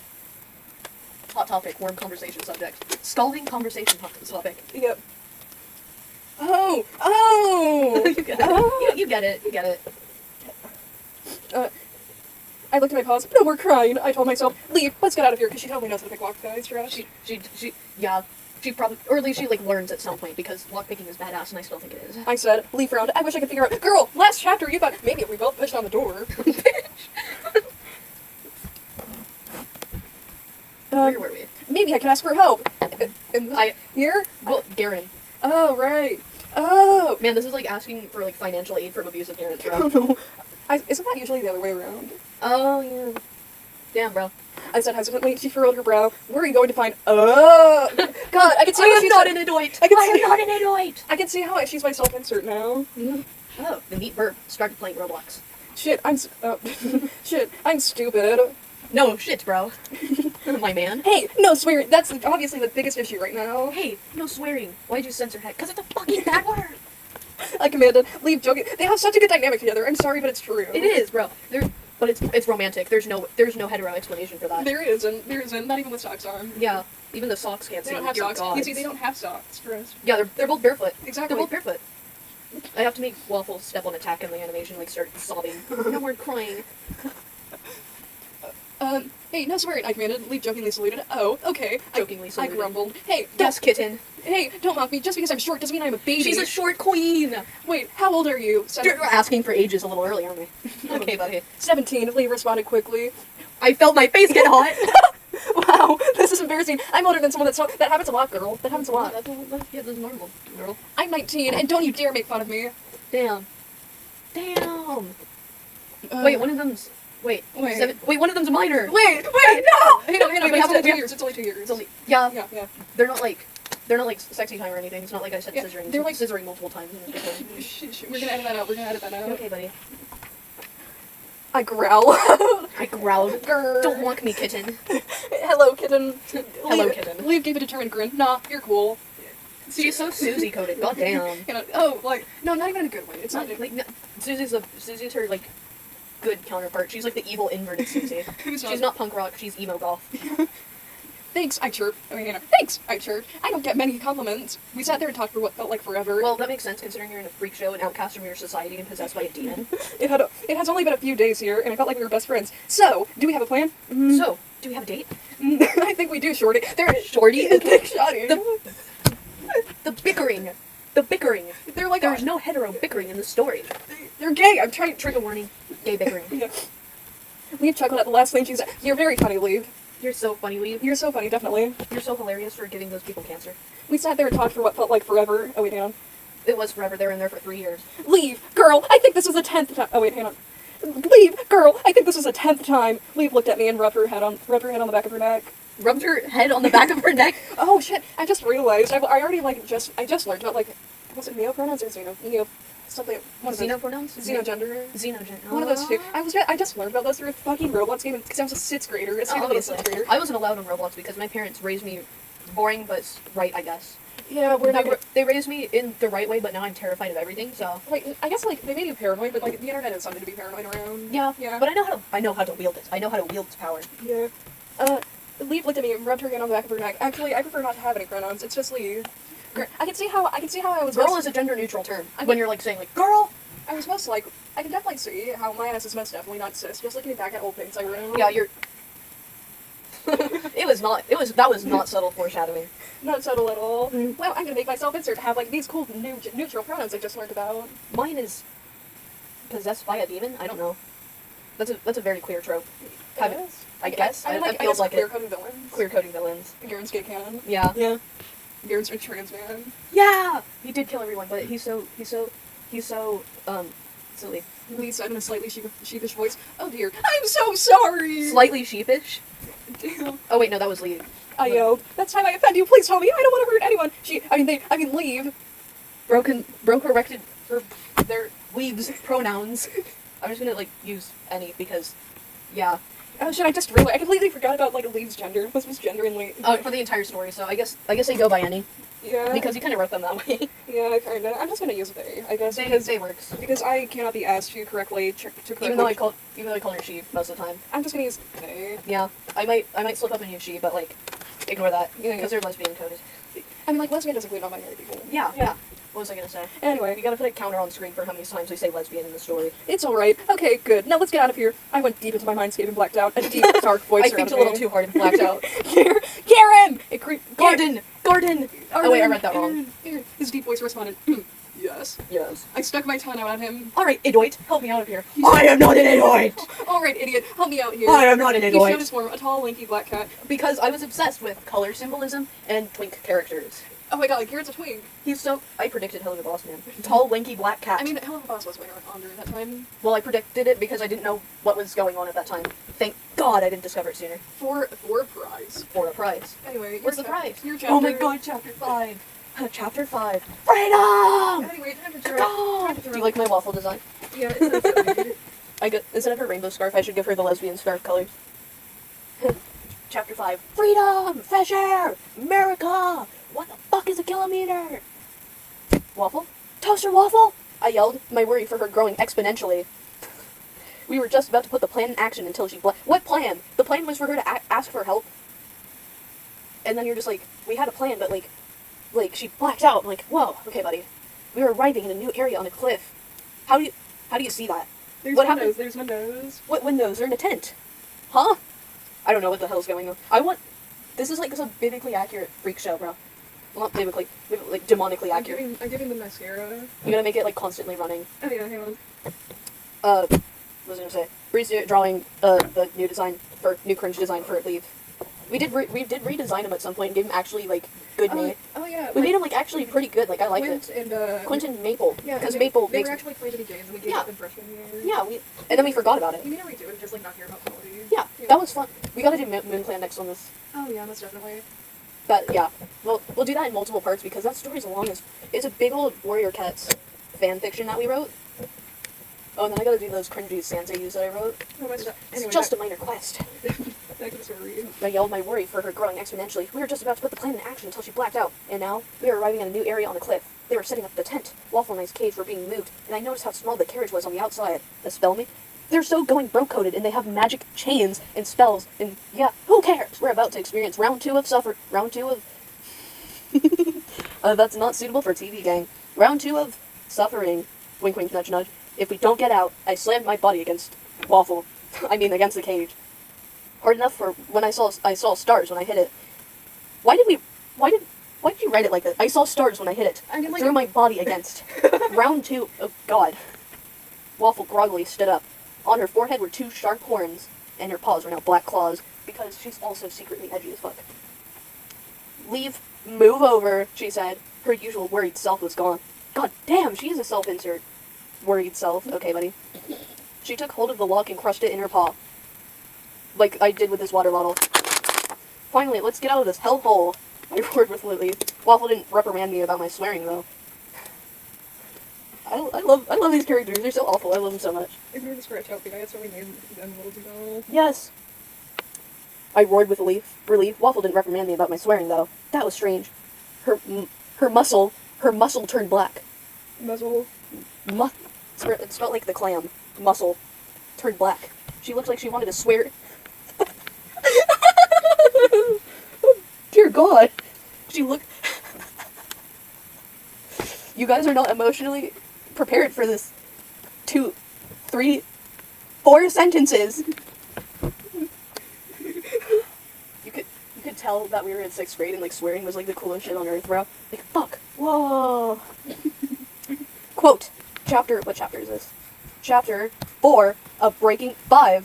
Hot topic, warm conversation subject. Scalding conversation topic. Yep. Oh! You get it. Oh. You get it. You get it. I looked at my paws. No more crying. I told myself, leave. Let's get out of here, because she totally knows how to pick lock guys for us. Yeah. She probably, or at least she like learns at some point, because lockpicking is badass, and I still think it is. I said, leave round. I wish I could figure out. Girl, last chapter you thought maybe if we both pushed on the door. Where were we? Maybe I can ask for help. Here? Well, Garen. Oh, right. Oh. Man, this is like asking for like financial aid from abusive parents, bro. Oh, no. Isn't that usually the other way around? Oh, yeah. Damn, bro. I said hesitantly. She furrowed her brow. Where are you going to find? Oh. God, I can see I how am she's not an adult. I am see- not an adult. I can see how she's my self-insert now. Oh, the neat burp started playing Roblox. Shit, shit, I'm stupid. No shit, bro. My man. Hey, no swearing. That's obviously the biggest issue right now. Hey, no swearing. Why'd you censor heck? Because it's a fucking bad word. I commanded. Leave joking. They have such a good dynamic together. I'm sorry, but it's true. It is, bro. But it's romantic. There's no hetero explanation for that. There isn't. There isn't. Not even with socks on. Yeah. Even the socks can't They see. don't have Dear socks. gods. You see, they don't have socks for us. Yeah, they're both barefoot. Exactly. They're both barefoot. I have to make Waffle step on attack in the animation, like start sobbing. No more crying. Hey, no swearing. I commanded. Leave jokingly saluted. Oh, okay. Jokingly I saluted. grumbled. Hey, Yes, kitten. Hey, don't mock me. Just because I'm short doesn't mean I'm a baby. She's a short queen. Wait, how old are you? You're asking for ages a little early, aren't we? Okay, buddy. 17. Leave responded quickly. I felt my face get hot. Wow, this is embarrassing. I'm older than someone that happens a lot, girl. That happens a lot. Yeah, that's normal, girl. I'm 19, and don't you dare make fun of me. Damn. Wait, one of them's. Wait, one of them's a minor. Wait, no! Hang on, Wait, it's only 2 yeah. years. It's only 2 years. It's only, yeah, Yeah. they're not like sexy time or anything. It's not like I said Yeah, scissoring. they're It's like- scissoring multiple times. We're gonna edit that out. Okay, buddy. I growl. I growled. Grr. Don't mock me, kitten. Hello, kitten. Hello, kitten. Leave gave a determined grin. Nah, you're cool. She's so Susie coded. God damn. You know, oh, like, no, not even in a good way. It's not Like no, Susie's her like good counterpart. She's like the evil inverted Susie. She's not punk rock. She's emo goth. Thanks, I chirp. I mean, thanks, I chirp. I don't get many compliments. We sat there and talked for what felt like forever. Well, that makes sense considering you're in a freak show, an outcast from your society, and possessed by a demon. It has only been a few days here, and I felt like we were best friends. So, do we have a plan? So, do we have a date? I think we do, Shorty. Shorty. Shorty. The bickering. The bickering. They're like, There's no hetero bickering in the story. they're gay. I'm trying to Trigger warning. Gay bickering. Yeah. Leave chuckled at the last thing she said. You're very funny, Leave. You're so funny, Leave. You're so funny, definitely. You're so hilarious for giving those people cancer. We sat there and talked for what felt like forever. Oh, wait, hang on. It was forever. They were in there for 3 years. Leave, girl. I think this was the 10th time. Oh, wait, hang on. Leave, girl. I think this was the 10th time. Leave looked at me and rubbed her head on the back of her neck. Rubbed her head on the back of her neck. Oh shit! I just realized. I already I just learned about was it neopronouns or something? One of those. Xenopronouns? Xenogender. Xenogender. One of those two. I just learned about those through a fucking Roblox game because I was a 6th grader. It's stupid, Obviously. 6th grader. I wasn't allowed on Roblox because my parents raised me boring but right, I guess. Yeah, we're not. They raised me in the right way, but now I'm terrified of everything. So Like, I guess they made you paranoid, but the internet is something to be paranoid around. yeah, Yeah. But I know how to wield it. I know how to wield its power. Yeah. Leave looked at me and rubbed her hand on the back of her neck. Actually, I prefer not to have any pronouns. It's just Leave. I can see how I was. Girl is a gender neutral term. When you're like saying like girl. I was most like. I can definitely see how my ass is most definitely not cis. Just looking back at old things I wrote. Yeah, you're. That was not subtle foreshadowing. Not subtle at all. Well, I'm gonna make myself insert to have these cool new neutral pronouns I just learned about. Mine is possessed by a demon. I don't know. That's a very queer trope. I guess. It feels like queer it. coded villains. Queer coding villains. Garen's gay canon. Yeah. Yeah. Garen's a trans man. Yeah. He did kill everyone, but he's so silly. Lee said in a slightly sheepish voice, "Oh dear, I'm so sorry." Slightly sheepish. Damn. Oh wait, no, that was Lee. I yelled, "That's time I offend you. Please tell me. I don't want to hurt anyone." Leave. Bro corrected for their Leaves pronouns. I'm just gonna use any because, yeah. Oh shit! I just realized I completely forgot about like Lee's gender. What's his gender in Lee? Oh, for the entire story, so I guess they go by any. Yeah. Because you kind of wrote them that way. Yeah, kinda. I'm just gonna use they, I guess, They works. because I cannot be asked to correctly Even though I call her she most of the time. I'm just gonna use they. Yeah, I might slip up and use she, but like, ignore that because they're lesbian coded. I mean, like lesbian doesn't include non-binary people. Yeah. What was I gonna say? Anyway, You gotta put a counter on screen for how many times we say lesbian in the story. it's alright. Okay, good. Now let's get out of here. I went deep into my mindscape and blacked out. A deep, dark voice. I think a little too hard and blacked out. Karen! Gordon! Oh wait, I read that wrong. Aaron. His deep voice responded, yes. Yes. I stuck my tongue out at him. Alright, idiot, help me out of here. I am not an idiot! Alright, idiot, help me out here. I am not an He showed idiot. his form, a tall, lanky black cat. Because I was obsessed with color symbolism and twink characters. Oh my god, Garrett's a twink. I predicted Hello the Boss Man. Tall, lanky, black cat. I mean, Hell of a Boss was way on during that time. Well, I predicted it because I didn't know what was going on at that time. Thank God I didn't discover it sooner. For a prize. For a prize. Anyway, What's the prize? Your chapter. Oh my God, chapter 5. Chapter 5. Freedom! Anyway, time to Do you like my waffle design? Yeah, it's Instead of her rainbow scarf, I should give her the lesbian scarf colors. Chapter 5. Freedom! Fresh air! America! What the fuck is a kilometer? Waffle? Toaster waffle? I yelled, my worry for her growing exponentially. We were just about to put the plan in action until she What plan? The plan was for her to ask for help. And then you're just like, we had a plan, but like she blacked out. I'm like, whoa, okay, buddy. We were arriving in a new area on a cliff. How do you see that? There's What windows, happened? there's windows. What windows? They're in a tent. Huh? I don't know what the hell's going on. This is like some biblically accurate freak show, bro. Well, not biblically, like demonically accurate. I'm giving the mascara. You gotta make it like constantly running. Oh yeah, hang on. What was I gonna say? Bree's drawing the new cringe design for Leave. We did redesign him at some point and gave him actually like good name. Oh yeah. We made him like actually pretty good. Like I liked Quint it. and Quentin Maple. Yeah, Because they Maple they makes. were actually playing to be games and we gave Yeah. them freshman year. Yeah, and then we forgot about it. You need to redo it, just like not hear about quality. Yeah, that was fun. We gotta do Moon Clan next on this. Oh yeah, most definitely. But yeah, we'll do that in multiple parts because that story's long as it's a big old Warrior Cats fan fiction that we wrote. Oh, and then I gotta do those cringy Sansa U's that I wrote. Oh, It's just a minor quest. That can sort of read. I yelled my worry for her growing exponentially. We were just about to put the plan in action until she blacked out, and now we are arriving in a new area on the cliff. They were setting up the tent. Waffle and I's cage were being moved, and I noticed how small the carriage was on the outside. The spell me? They're so going broke-coded, and they have magic chains and spells, and yeah, who cares? We're about to experience round 2 of that's not suitable for TV, gang. Round 2 of suffering. Wink, wink, nudge, nudge. If we don't get out, I slammed my body against Waffle. Against the cage. Hard enough for when I saw stars when I hit it. Why did you write it like that? I saw stars when I hit it. I mean, like, Threw my body against. Round 2. Oh God. Waffle groggily stood up. On her forehead were 2 sharp horns, and her paws were now black claws, because she's also secretly edgy as fuck. Leave. Move over, she said. Her usual worried self was gone. God damn, she is a self-insert. Worried self. Okay, buddy. She took hold of the lock and crushed it in her paw. Like I did with this water bottle. Finally, let's get out of this hellhole. I roared with Lily. Waffle didn't reprimand me about my swearing, though. I love these characters. They're so awful. I love them so much. Ignore the scratch out thing. That's what we named them little ago. Yes. I roared with relief. Waffle didn't reprimand me about my swearing, though. That was strange. Her muscle turned black. Muzzle. It smelled like the clam. Muscle turned black. She looked like she wanted to swear. Dear God. She looked. You guys are not emotionally prepared for this. 2, 3, 4 sentences. You could tell that we were in 6th grade and like swearing was like the coolest shit on earth, bro. Like fuck. Whoa. Quote. What chapter is this? Chapter 4 of Breaking the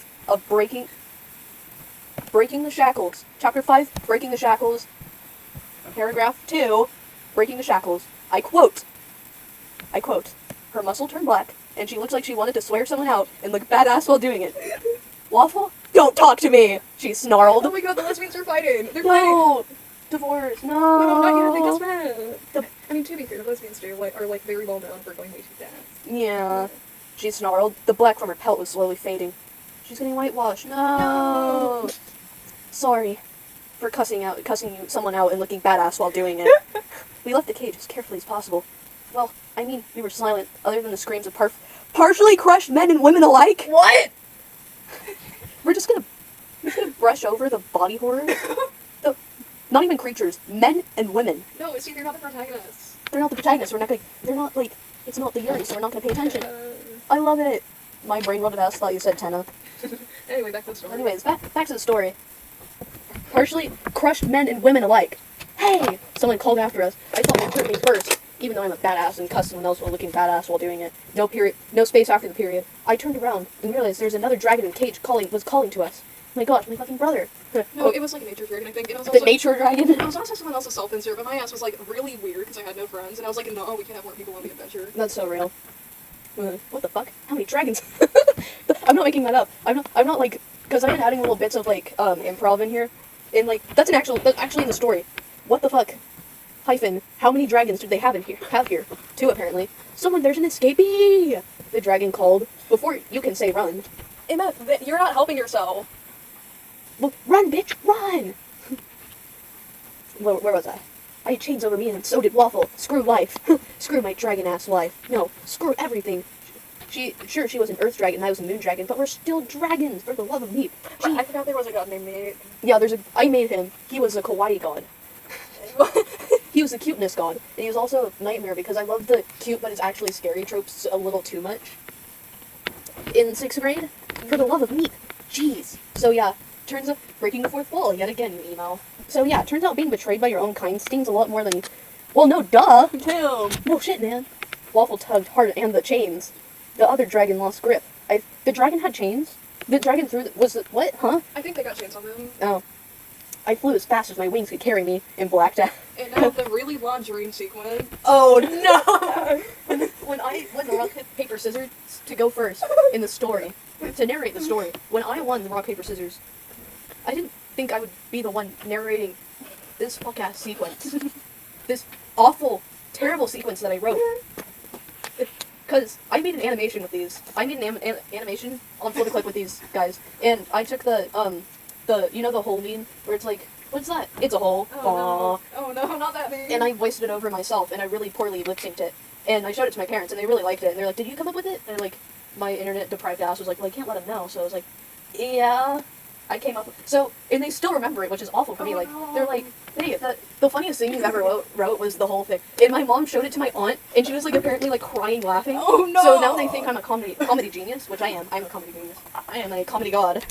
Shackles. Chapter 5, Breaking the Shackles. Paragraph 2, Breaking the Shackles. I quote, her muscle turned black, and she looked like she wanted to swear someone out and look badass while doing it. Waffle? Don't talk to me! She snarled. Oh my god, the lesbians are fighting! They're No! Divorce, no! No, not yet, they just met! I mean, to be fair, lesbians are very well known for going way too fast. Yeah. She snarled. The black from her pelt was slowly fading. She's getting whitewashed. No. Sorry for cussing someone out and looking badass while doing it. We left the cage as carefully as possible. Well, I mean, we were silent, other than the screams of partially crushed men and women alike. What? We're just gonna brush over the body horror. Not even creatures, men and women. No, see, they're not the protagonists. They're not the protagonists. It's not the Yuri, so we're not gonna pay attention. I love it. My brain rolled ass thought you said Tenna. Anyway, back to the story. Anyways, back to the story. Partially crushed men and women alike. Hey! Someone called after us. I thought they'd hurt me first, even though I'm a badass and cussed someone else while looking badass while doing it. No space after the period. I turned around and realized there's another dragon in the cage was calling to us. Oh my gosh, my fucking brother. No, it was like a nature dragon, I think. It was The also, nature dragon? it was also someone else's self-insert, but my ass was like really weird because I had no friends, and I was like, no, we can have more people on the adventure. That's so real. What the fuck? How many dragons? I'm not making that up. I'm not like, because I've been adding little bits of like improv in here, and like that's actually in the story. What the fuck? Hyphen. How many dragons did they have here? 2 apparently. Someone, there's an escapee! The dragon called before you can say run. Emma, you're not helping yourself. Well, run, bitch, run! Where was I? I had chains over me, and so did Waffle. Screw life. Screw my dragon-ass life. No, screw everything. She was an earth dragon, and I was a moon dragon, but we're still dragons, for the love of me. I forgot there was a god named Nate. Yeah, I made him. He was a kawaii god. He was a cuteness god, and he was also a nightmare because I love the cute but it's actually scary tropes a little too much. In 6th grade, for the love of me. Jeez. So yeah, turns out breaking the 4th wall yet again, you emo. So yeah, turns out being betrayed by your own kind stings a lot more than, well, no, duh. Damn. No shit, man. Waffle tugged hard and the chains. The other dragon lost grip. The dragon had chains? The dragon what, huh? I think they got chains on them. Oh. I flew as fast as my wings could carry me and blacked out. And now the really long dream sequence. Oh no! when the rock, paper, scissors to go first in the story, to narrate the story, when I won the rock, paper, scissors, I didn't think I would be the one narrating this fuck-ass sequence. This awful, terrible sequence that I wrote. Because I made an animation with these. I made an animation on Flip a Clip with these guys, and I took the hole meme, where it's like, what's that? It's a hole. Oh no, not that meme. And I voiced it over myself, and I really poorly lip-synced it. And I showed it to my parents, and they really liked it. And they're like, did you come up with it? And like, my internet-deprived ass was like, well, I can't let them know. So I was like, yeah, I came up with it. So, and they still remember it, which is awful for me. Like, they're like, hey, the funniest thing you ever wrote was the whole thing. And my mom showed it to my aunt, and she was like, apparently, like, crying, laughing. Oh no! So now they think I'm a comedy genius, which I am. I'm a comedy genius. I am a comedy god.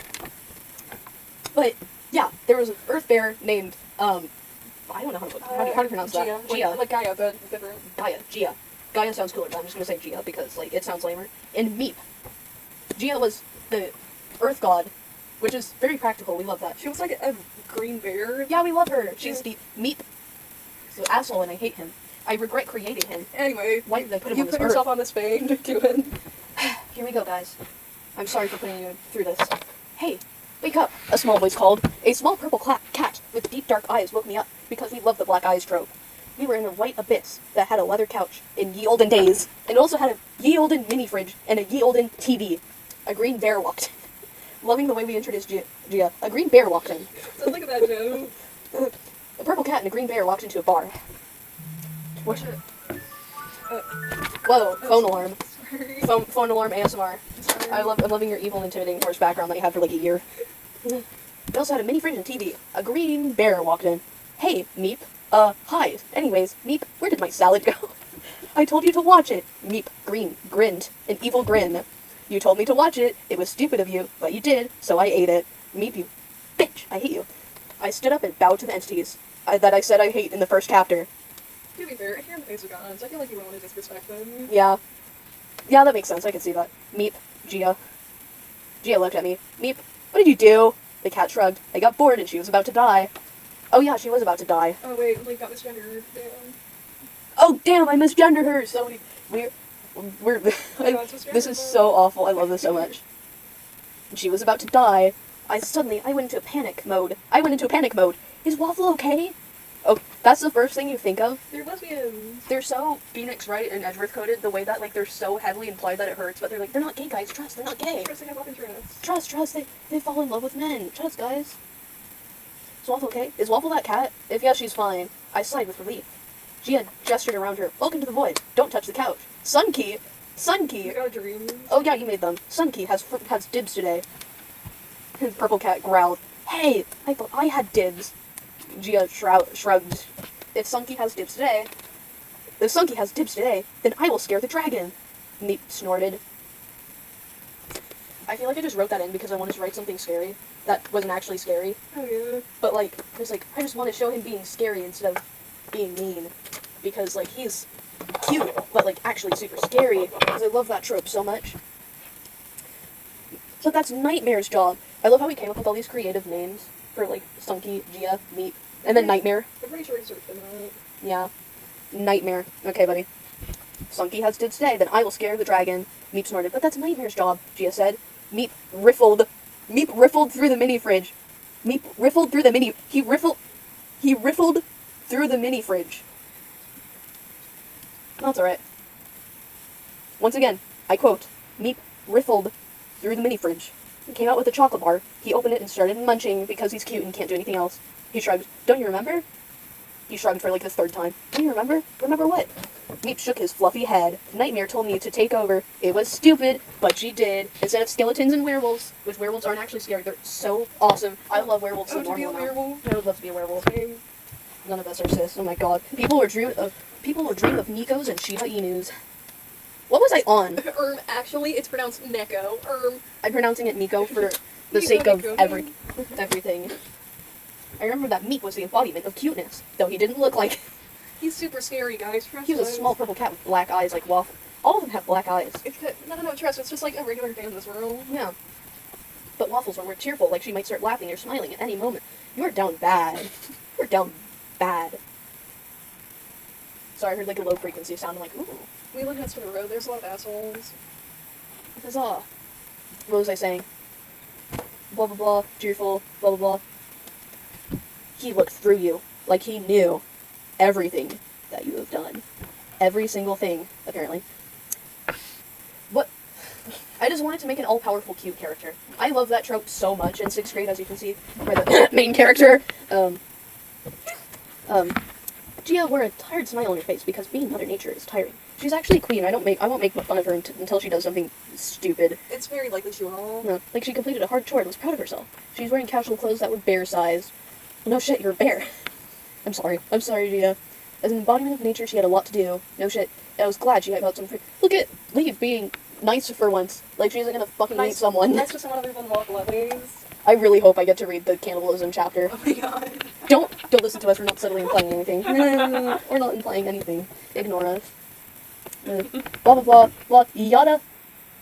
But yeah, there was an earth bear named I don't know how to pronounce that. Gia. Like Gaia, but different. Gia. Gaia sounds cooler, but I'm just gonna say Gia because like it sounds lamer. And Meep. Gia was the earth god, which is very practical. We love that. She was like a green bear. Yeah, we love her. She's the Meep. He's an asshole, and I hate him. I regret creating him. Anyway, Why did I put him you on this put earth? yourself on this fame to do it. Here we go, guys. I'm sorry for putting you through this. Hey, wake up, a small voice called. A small purple cat with deep dark eyes woke me up because we love the black eyes trope. We were in a white abyss that had a leather couch in ye olden days, and also had a ye olden mini fridge and a ye olden TV. A green bear walked in. Loving the way we introduced Gia. A green bear walked in. Sounds like a bad joke. A purple cat and a green bear walked into a bar. What? Whoa, phone alarm. Sorry. Phone alarm ASMR. Sorry. I'm loving your evil, intimidating horse background that you had for like a year. We also had a mini fridge and TV. A green bear walked in. Hey, Meep. Hi. Anyways, Meep, where did my salad go? I told you to watch it. Meep grinned. An evil grin. You told me to watch it. It was stupid of you, but you did, so I ate it. Meep, you bitch. I hate you. I stood up and bowed to the entities that I said I hate in the first chapter. To be fair, if you're in the face of gods, I feel like you wouldn't want to disrespect them. Yeah. Yeah, that makes sense. I can see that. Meep. Gia. Gia looked at me. Meep, what did you do? The cat shrugged. I got bored and she was about to die. Oh yeah, she was about to die. Oh wait, like got misgendered. Damn. Oh damn, I misgender her. So we're this is so awful. I love this so much. She was about to die. I went into panic mode. Is Waffle okay? Oh, That's the first thing you think of. They're lesbians. They're so Phoenix Wright and Edgeworth coded the way that, like, they're so heavily implied that it hurts, but they're like, they're not gay, guys, trust, they're not gay. Trust, they have love interest. Trust, they fall in love with men. Trust, guys. Is Waffle okay? Is Waffle that cat? If yes, she's fine. I sighed with relief. Gia gestured around her. Welcome to the void. Don't touch the couch. Sunkey! You got dreams. Oh yeah, you made them. Sunkey has dibs today. His purple cat growled. Hey, I thought I had dibs. Gia shrugged. If Sunkey has dibs today, then I will scare the dragon. Meep snorted. I feel like I just wrote that in because I wanted to write something scary that wasn't actually scary. Oh yeah. But like, I just want to show him being scary instead of being mean. Because like, he's cute, but like actually super scary. Because I love that trope so much. So that's Nightmare's job. I love how he came up with all these creative names for like Sunky, Gia, Meep, and then Nightmare. I'm pretty sure he searched them out. Yeah. Nightmare. Okay, buddy. Sunky has dibs today, then I will scare the dragon. Meep snorted. But that's Nightmare's job, Gia said. Meep riffled through the mini fridge. He riffled through the mini fridge. That's alright. Once again, I quote, Meep riffled through the mini fridge. He came out with a chocolate bar. He opened it and started munching because he's cute and can't do anything else. He shrugged. Don't you remember? He shrugged for like the third time. Don't you remember? Remember what? Meep shook his fluffy head. Nightmare told me to take over. It was stupid, but she did. Instead of skeletons and werewolves, which werewolves aren't actually scary. They're so awesome. I love werewolves so to be a normal now. werewolf. I would love to be a werewolf. None of us are cis. Oh my god. People will dream of Nikos and Shiba Inus. What was I on? Actually, it's pronounced Neko. I'm pronouncing it Nico for the Nico, sake of Nico. everything. I remember that Meep was the embodiment of cuteness, though he didn't look like... He's super scary, guys. Trust He was a us. small purple cat with black eyes like Waffle. All of them have black eyes. No, trust. It's just like a regular day in this world. Yeah. But Waffles are more cheerful, like she might start laughing or smiling at any moment. You're down bad. You're down bad. Sorry, I heard like a low frequency sound. I'm like, ooh. We live next to the road. There's a lot of assholes. Huzzah. What was I saying? Blah blah blah, cheerful, blah blah blah. He looked through you, like he knew everything that you have done. Every single thing, apparently. What? I just wanted to make an all-powerful cute character. I love that trope so much in 6th grade, as you can see by the main character. Gia wore a tired smile on her face because being Mother Nature is tiring. She's actually queen. I won't make fun of her until she does something stupid. It's very likely she will. No, like she completed a hard chore and was proud of herself. She's wearing casual clothes that were bear-sized. No shit, you're a bear. I'm sorry, Gia. As an embodiment of nature, she had a lot to do. No shit. I was glad she got some free. Look at Leaf being nice for once. Like she isn't gonna fucking eat someone. Nice to someone other than Waffle at least. I really hope I get to read the cannibalism chapter. Oh my god. Don't listen to us. We're not subtly implying anything. We're not implying anything. Ignore us. Blah blah blah blah. Yada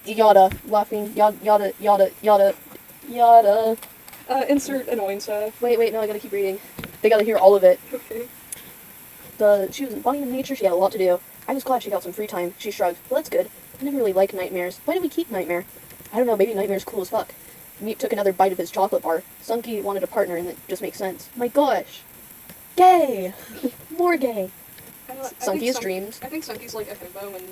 yada. Laughing. Yada yada. Insert annoying stuff. Wait. No, I gotta keep reading. They gotta hear all of it. Okay. She was an embodiment of nature. She had a lot to do. I was glad she got some free time. She shrugged. Well, that's good. I never really liked nightmares. Why did we keep Nightmare? I don't know. Maybe Nightmare's cool as fuck. Meep took another bite of his chocolate bar. Sunky wanted a partner, and it just makes sense. My gosh. Gay! More gay. Sunky has dreams. I think Sunky's like a himbo and...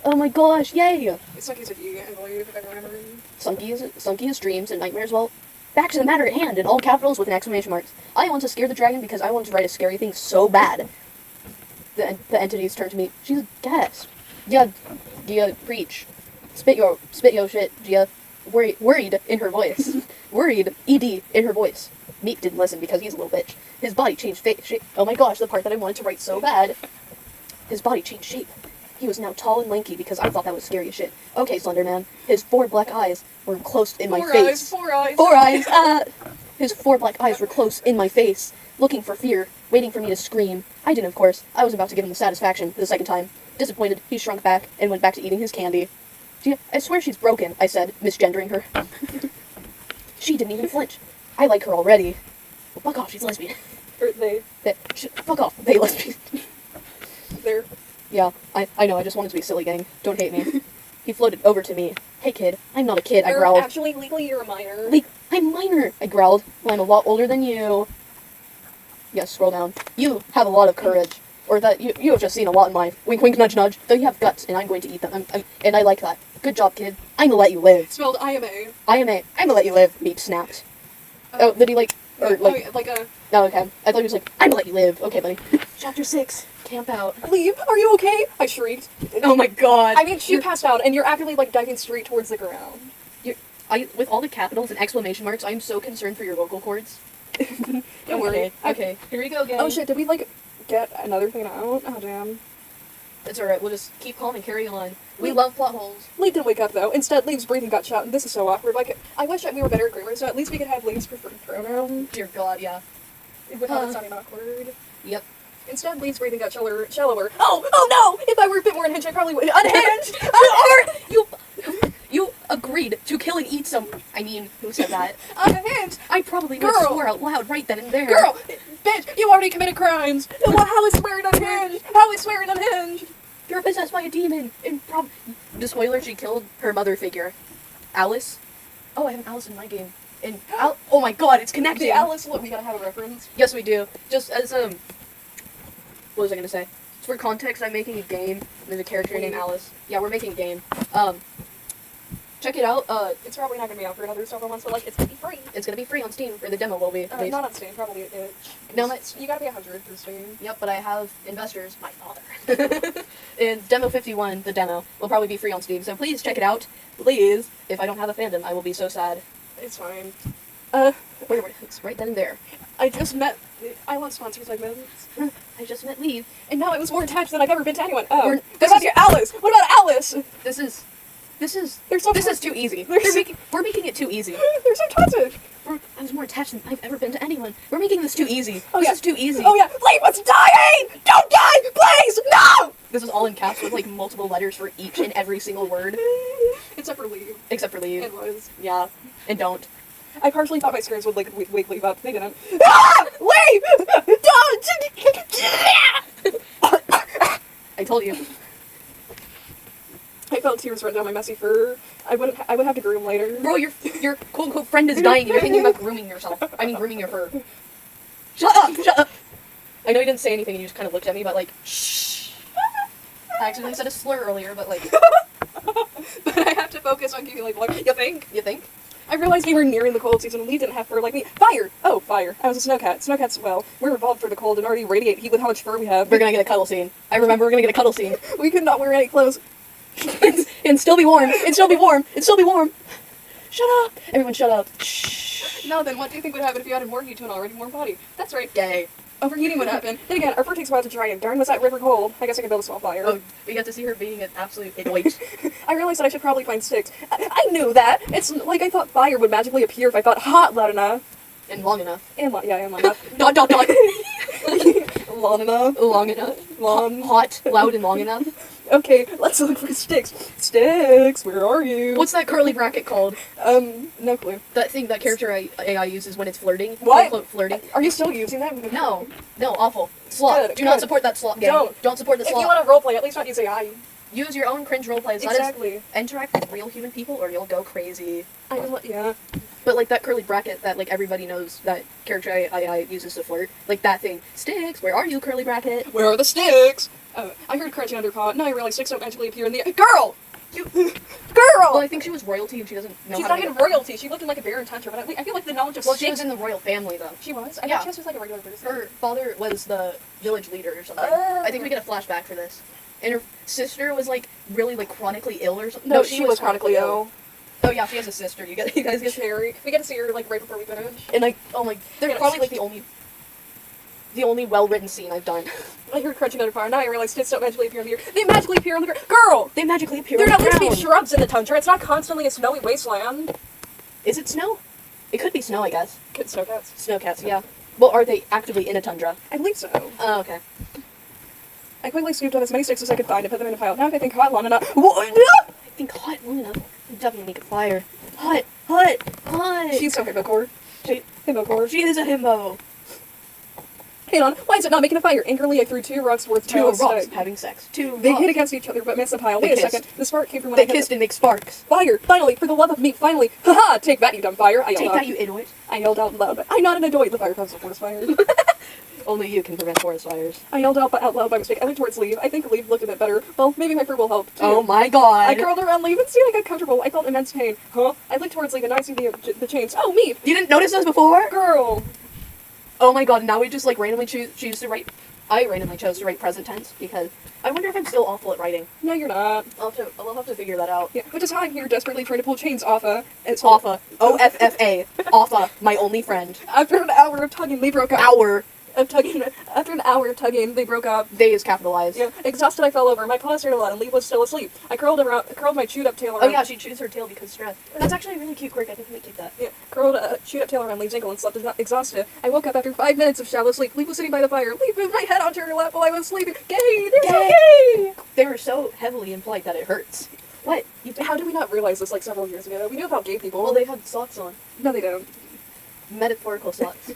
Oh my gosh, yay! Sunky's a he, I believe, if I remember. Sunky has dreams and nightmares. Well, back to the matter at hand, in all capitals with an exclamation mark. I want to scare the dragon because I want to write a scary thing so bad. The entities turned to me. She's a guest. Yeah, Gia, preach. Spit your shit, Gia. Worried in her voice. Worried, ED, in her voice. Meep didn't listen because he's a little bitch. His body changed shape. Oh my gosh, the part that I wanted to write so bad. His body changed shape. He was now tall and lanky because I thought that was scary as shit. Okay, Slender Man. His 4 black eyes were close in my face. 4 eyes! 4 eyes! His 4 black eyes were close in my face, looking for fear, waiting for me to scream. I didn't, of course. I was about to give him the satisfaction for the second time. Disappointed, he shrunk back and went back to eating his candy. Gee, I swear she's broken, I said, misgendering her. She didn't even flinch. I like her already. Well, fuck off, she's lesbian. Or they. Fuck off, they lesbian. They're. Yeah, I know, I just wanted to be silly, gang. Don't hate me. He floated over to me. Hey, kid. I'm not a kid, I growled. Actually, legally, you're a minor. I'm minor, I growled. Well, I'm a lot older than you. Yes, scroll down. You have a lot of courage. Or that you have just seen a lot in life. Wink, wink, nudge, nudge. Though you have guts, and I'm going to eat them. And I like that. Good job, kid. I'm gonna let you live. Spelled IMA. I'm gonna let you live. Beep snapped. Oh, did he like... Or like... Oh, like a... No, okay. I thought he was like, I'm gonna let you live. Okay, buddy. Chapter 6. Camp out. Leave? Are you okay? I shrieked. Oh my god. I mean, she passed out, and you're actively, like, diving straight towards the ground. With all the capitals and exclamation marks, I'm so concerned for your vocal cords. Don't worry. Okay. Here we go, gang. Oh shit, did we, like, get another thing out? Oh, damn. It's alright, we'll just keep calm and carry on. We love plot holes. Leaf didn't wake up, though. Instead, Leaf's breathing got shot, and this is so awkward. Like, I wish that we were better at grammar, so at least we could have Leaf's preferred pronoun. Dear god, yeah. Without it sounding awkward. Yep. Instead, Leaf's breathing got shallower. Oh no! If I were a bit more unhinged, I probably would. Unhinged! You agreed to kill and eat some... I mean, who said that? Unhinged! I probably would have swore out loud right then and there. Girl! Bitch, you already committed crimes! How is swearing unhinged? How is swearing unhinged? You're possessed by a demon. And the spoiler, she killed her mother figure. Alice? Oh, I have an Alice in my game. And oh my god, it's connected! The Alice, look, we gotta have a reference. Yes, we do. Just as, what was I gonna say? For context, I'm making a game. There's a character named Alice. Yeah, we're making a game. Check it out. It's probably not gonna be out for another several months, but, like, it's gonna be free. It's gonna be free on Steam, or the demo will be. Not on Steam, probably it. No, you gotta be 100 for Steam. Yep, but I have investors, my father. In Demo 51, the demo, will probably be free on Steam, so please check it out. Please. If I don't have a fandom, I will be so sad. It's fine. Wait, it's right then and there. I want sponsor segments. I just met Leave. And now I was more attached than I've ever been to anyone. Oh, What about your Alice? What about Alice? This is They're too easy. We're making it too easy. They're so toxic. I was more attached than I've ever been to anyone. We're making this too easy. Oh, this yeah. is too easy. Oh yeah, Leave was dying! Don't die, please! No! This is all in caps with like multiple letters for each and every single word. Except for Leave. Except for Leave. It was. Yeah. And don't. I partially thought my screams would like wake Leave up. They didn't. Ah! Leave! Don't! I told you. I felt tears run down my messy fur. I would have to groom later. Bro, your quote unquote friend is dying and you're thinking about grooming yourself. I mean grooming your fur. Shut up! Shut up! I know you didn't say anything and you just kind of looked at me, but like, shh. I actually said a slur earlier, but like. But I have to focus on keeping like, you think? You think? I realized we were nearing the cold season and Lee didn't have fur like me. Fire! Oh, fire. I was a snowcat. Snowcats, well, we're evolved for the cold and already radiate heat with how much fur we have. We're gonna get a cuddle scene. I remember we're gonna get a cuddle scene. We could not wear any clothes. and still be warm. And still be warm. And still be warm. Shut up. Everyone shut up. Shh. Now then, what do you think would happen if you added more heat to an already warm body? That's right. Gay. Overheating would happen. Then again, our fur takes a while to dry and darn was that river cold. I guess I could build a small fire. Oh, we got to see her being an absolute idiot. I realized that I should probably find sticks. I knew that. It's like I thought fire would magically appear if I thought hot loud enough. And long enough. And long enough. Dot dot dot. Long enough. Long enough. Hot, loud, and long enough. Okay, let's look for sticks. Sticks, where are you? What's that curly bracket called? No clue. That thing that character AI uses when it's flirting. What? Quote, flirting. Are you still using that? No, awful. Slot. Do not support that slot game. Don't support the slot. If you want to roleplay, at least not use AI. Use your own cringe roleplays. Exactly. Interact with real human people or you'll go crazy. Yeah. But like that curly bracket that like everybody knows that character AI uses to flirt. Like that thing. Sticks, where are you, curly bracket? Where are the sticks? I heard crunching under pot. Now I realize sticks don't magically appear in the girl! Girl! Well, I think she was royalty and she doesn't know She's how not even royalty. She lived in like a baron tundra, but I feel like the knowledge of she was in the royal family though. She was? I Yeah. thought she was just like a regular person. Her father was the village leader or something. I think we get a flashback for this. And her sister was like really like chronically ill or something. No, she was chronically ill. Oh yeah, she has a sister. You guys get Cherry. We get to see her like right before we finish. and like oh my, they're probably like the only well-written scene I've done. I heard crunching under fire. Now I realize sticks don't magically appear in the air. They magically appear on the ground. Girl! They magically appear. There on don't the used to be ground. shrubs in the tundra. It's not constantly a snowy wasteland. Is it snow? It could be snow, I guess. Good snowcats. Snowcats, yeah. Well, are they actively in a tundra? I believe so. Oh, okay. I quickly scooped up as many sticks as I could find and put them in a pile. Now if I think hot long enough. I think hot long enough. We definitely make a fire. Hot. She's so himbo-core. Himbo-core. She is a himbo. Hang on, why is it not making a fire? Angrily, I threw 2 rocks worth Two of rocks stick. having sex. They hit against each other but missed the pile. They Wait a kissed. second. The spark came from when They I hit kissed and make sparks. Fire! Finally! For the love of me, finally! Haha! Take that, you dumb fire! I yelled Take out. that, you idiot. I yelled out loud. I'm not an idiot. The fire comes before the fire. Only you can prevent forest fires. I yelled out loud by mistake. I looked towards Lee. I think Lee looked a bit better. Well, maybe my fur will help, too. Oh my god. I curled around Lee, but seemed uncomfortable. I felt immense pain. Huh? I looked towards Lee, and I see the chains. Oh, me! You didn't notice those before? Girl! Oh my god, now we just like randomly choose to write. I randomly chose to write present tense because I wonder if I'm still awful at writing. No, you're not. I'll have to figure that out. Yeah, which is how I'm here desperately trying to pull chains off It's Offa. O-F-F-A. Offa, my only friend. After an hour of tugging, they broke up. After an hour of tugging, they broke up. They is capitalized. Yeah, exhausted, I fell over. My paws started out, and Lee was still asleep. I curled my chewed-up tail around. Oh yeah, she chews her tail because stress. That's actually a really cute quirk. I think we might keep that. Yeah, curled a chewed-up tail around Lee's ankle and slept exhausted. I woke up after 5 minutes of shallow sleep. Lee was sitting by the fire. Lee moved my head onto her lap while I was sleeping. Gay! They're so gay! They were so heavily implied that it hurts. What? How did we not realize this like several years ago? We knew about gay people. Well, they had socks on. No, they don't. Metaphorical socks.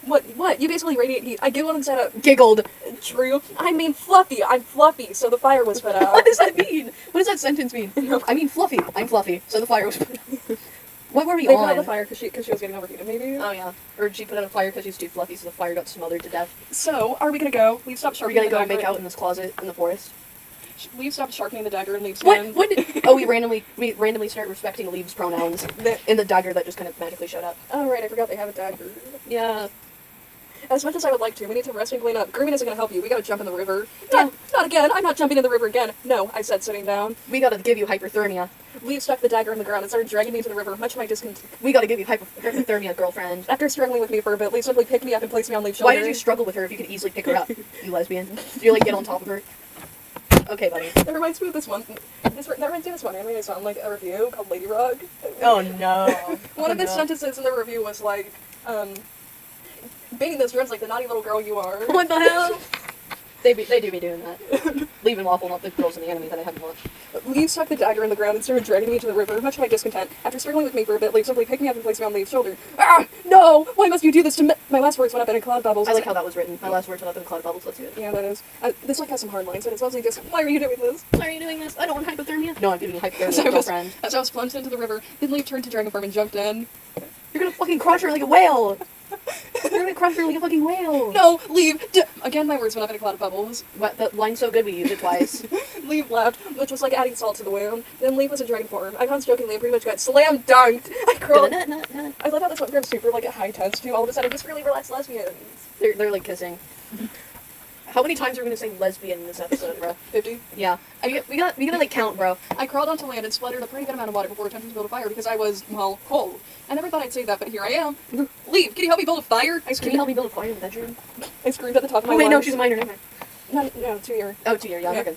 What? You basically radiate heat. I giggled and said it. Giggled. True. I mean fluffy. I'm fluffy, so the fire was put out. What does that mean? What does that sentence mean? I mean fluffy. I'm fluffy, so the fire was put out. What were we They on? put out the fire because she was getting overheated, maybe? Oh yeah. Or she put out a fire because she's too fluffy, so the fire got smothered to death. So, are we gonna go? We've stopped Are we sharpening gonna the go dagger. make out in this closet in the forest? We've stopped sharpening the dagger and leaves What? again. What did? Oh, we randomly start respecting Leaves' pronouns in the dagger that just kind of magically showed up. Oh, right, I forgot they have a dagger. Yeah. As much as I would like to, we need to rest and clean up. Grooming isn't gonna help you. We gotta jump in the river. No, not again. I'm not jumping in the river again. No, I said, sitting down. We gotta give you hyperthermia. Lee stuck the dagger in the ground and started dragging me to the river, much to my discontent. We gotta give you hyperthermia, girlfriend. After struggling with me for a bit, Lee simply picked me up and placed me on Lee's shoulder. Why did you struggle with her if you could easily pick her up, you lesbian? Do you like get on top of her? Okay, buddy. That reminds me of this one. That reminds me of this one anime I saw in like a review called Lady Rug. Oh no. One of the sentences in the review was like, baiting those dreads like the naughty little girl you are. What the hell? They do be doing that. Leaving Waffle, not the girls in the anime that I haven't watched. Lee stuck the dagger in the ground and started dragging me to the river, much to my discontent. After struggling with me for a bit, Lee simply picked me up and placed me on Lee's shoulder. Ah! No! Why must you do this to me? My last words went up in cloud bubbles. I like how that was written. My last words went up in cloud bubbles. Let's do it. Yeah, that is. This like has some hard lines, and it's mostly just, why are you doing this? Why are you doing this? I don't want hypothermia. No, I'm giving you hypothermia, girlfriend. As I was plunged into the river, then Lee turned to dragon form and jumped in. You're gonna fucking crush her like a whale. You're gonna crush her like a fucking whale. No, leave! Again, my words went up in a cloud of bubbles. What? That line's so good we used it twice. Leave laughed, which was like adding salt to the wound. Then Leave was in dragon form. I pounced jokingly and pretty much got slam dunked. I curled. I love how this one girl's super like a high tense too. All of a sudden, just really relaxed lesbians. They're like kissing. How many times are we gonna say lesbian in this episode, bro? 50. Yeah. I mean, we gotta like count, bro. I crawled onto land and spluttered a pretty good amount of water before attempting to build a fire because I was, well, cold. I never thought I'd say that, but here I am. Leave! Can you help me build a fire? Can you help me build a fire in the bedroom? I screamed at the top of my Oh wait, lungs. no, she's a minor, never mind. No, 2 year. Oh, 2 year, yeah, Yeah. okay.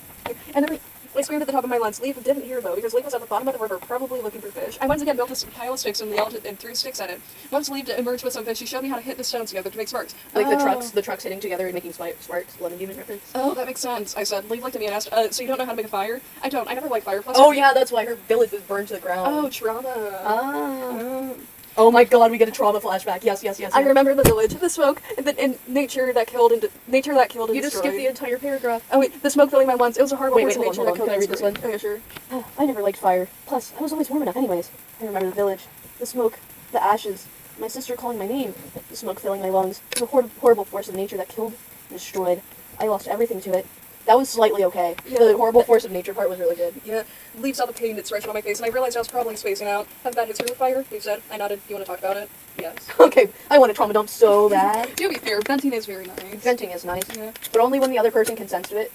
And then I screamed at the top of my lungs. Leaf didn't hear though, because Leaf was at the bottom of the river, probably looking for fish. I once again built a pile of sticks and yelled and threw sticks at it. Once Leaf emerged with some fish, she showed me how to hit the stones together to make sparks. Like the trucks hitting together and making sparks. Lemon Demon reference. Oh, that makes sense, I said. Leaf looked at me and asked, so you don't know how to make a fire? I don't. I never liked fire. Plus, Oh yeah, that's why her village was burned to the ground. Oh, trauma. Oh my god, we get a trauma flashback. Yes. I remember the village, the smoke, and nature that killed and You just destroyed. skipped the entire paragraph. Oh wait, the smoke filling my lungs. It was a horrible Wait, force of hold on, nature that hold on. killed Can I and read this destroyed. Oh, yeah, sure. I never liked fire. Plus, I was always warm enough anyways. I remember the village, the smoke, the ashes, my sister calling my name, the smoke filling my lungs. It was a horrible force of nature that killed and destroyed. I lost everything to it. That was slightly okay. Yeah. The horrible force of nature part was really good. Yeah, Leaf saw the pain expression on my face, and I realized I was probably spacing out. Have a bad history with fire? Leaf said. I nodded. You want to talk about it? Yes. Okay, I want a trauma dump so bad. To be fair, venting is very nice. Venting is nice, Yeah. but only when the other person consents to it.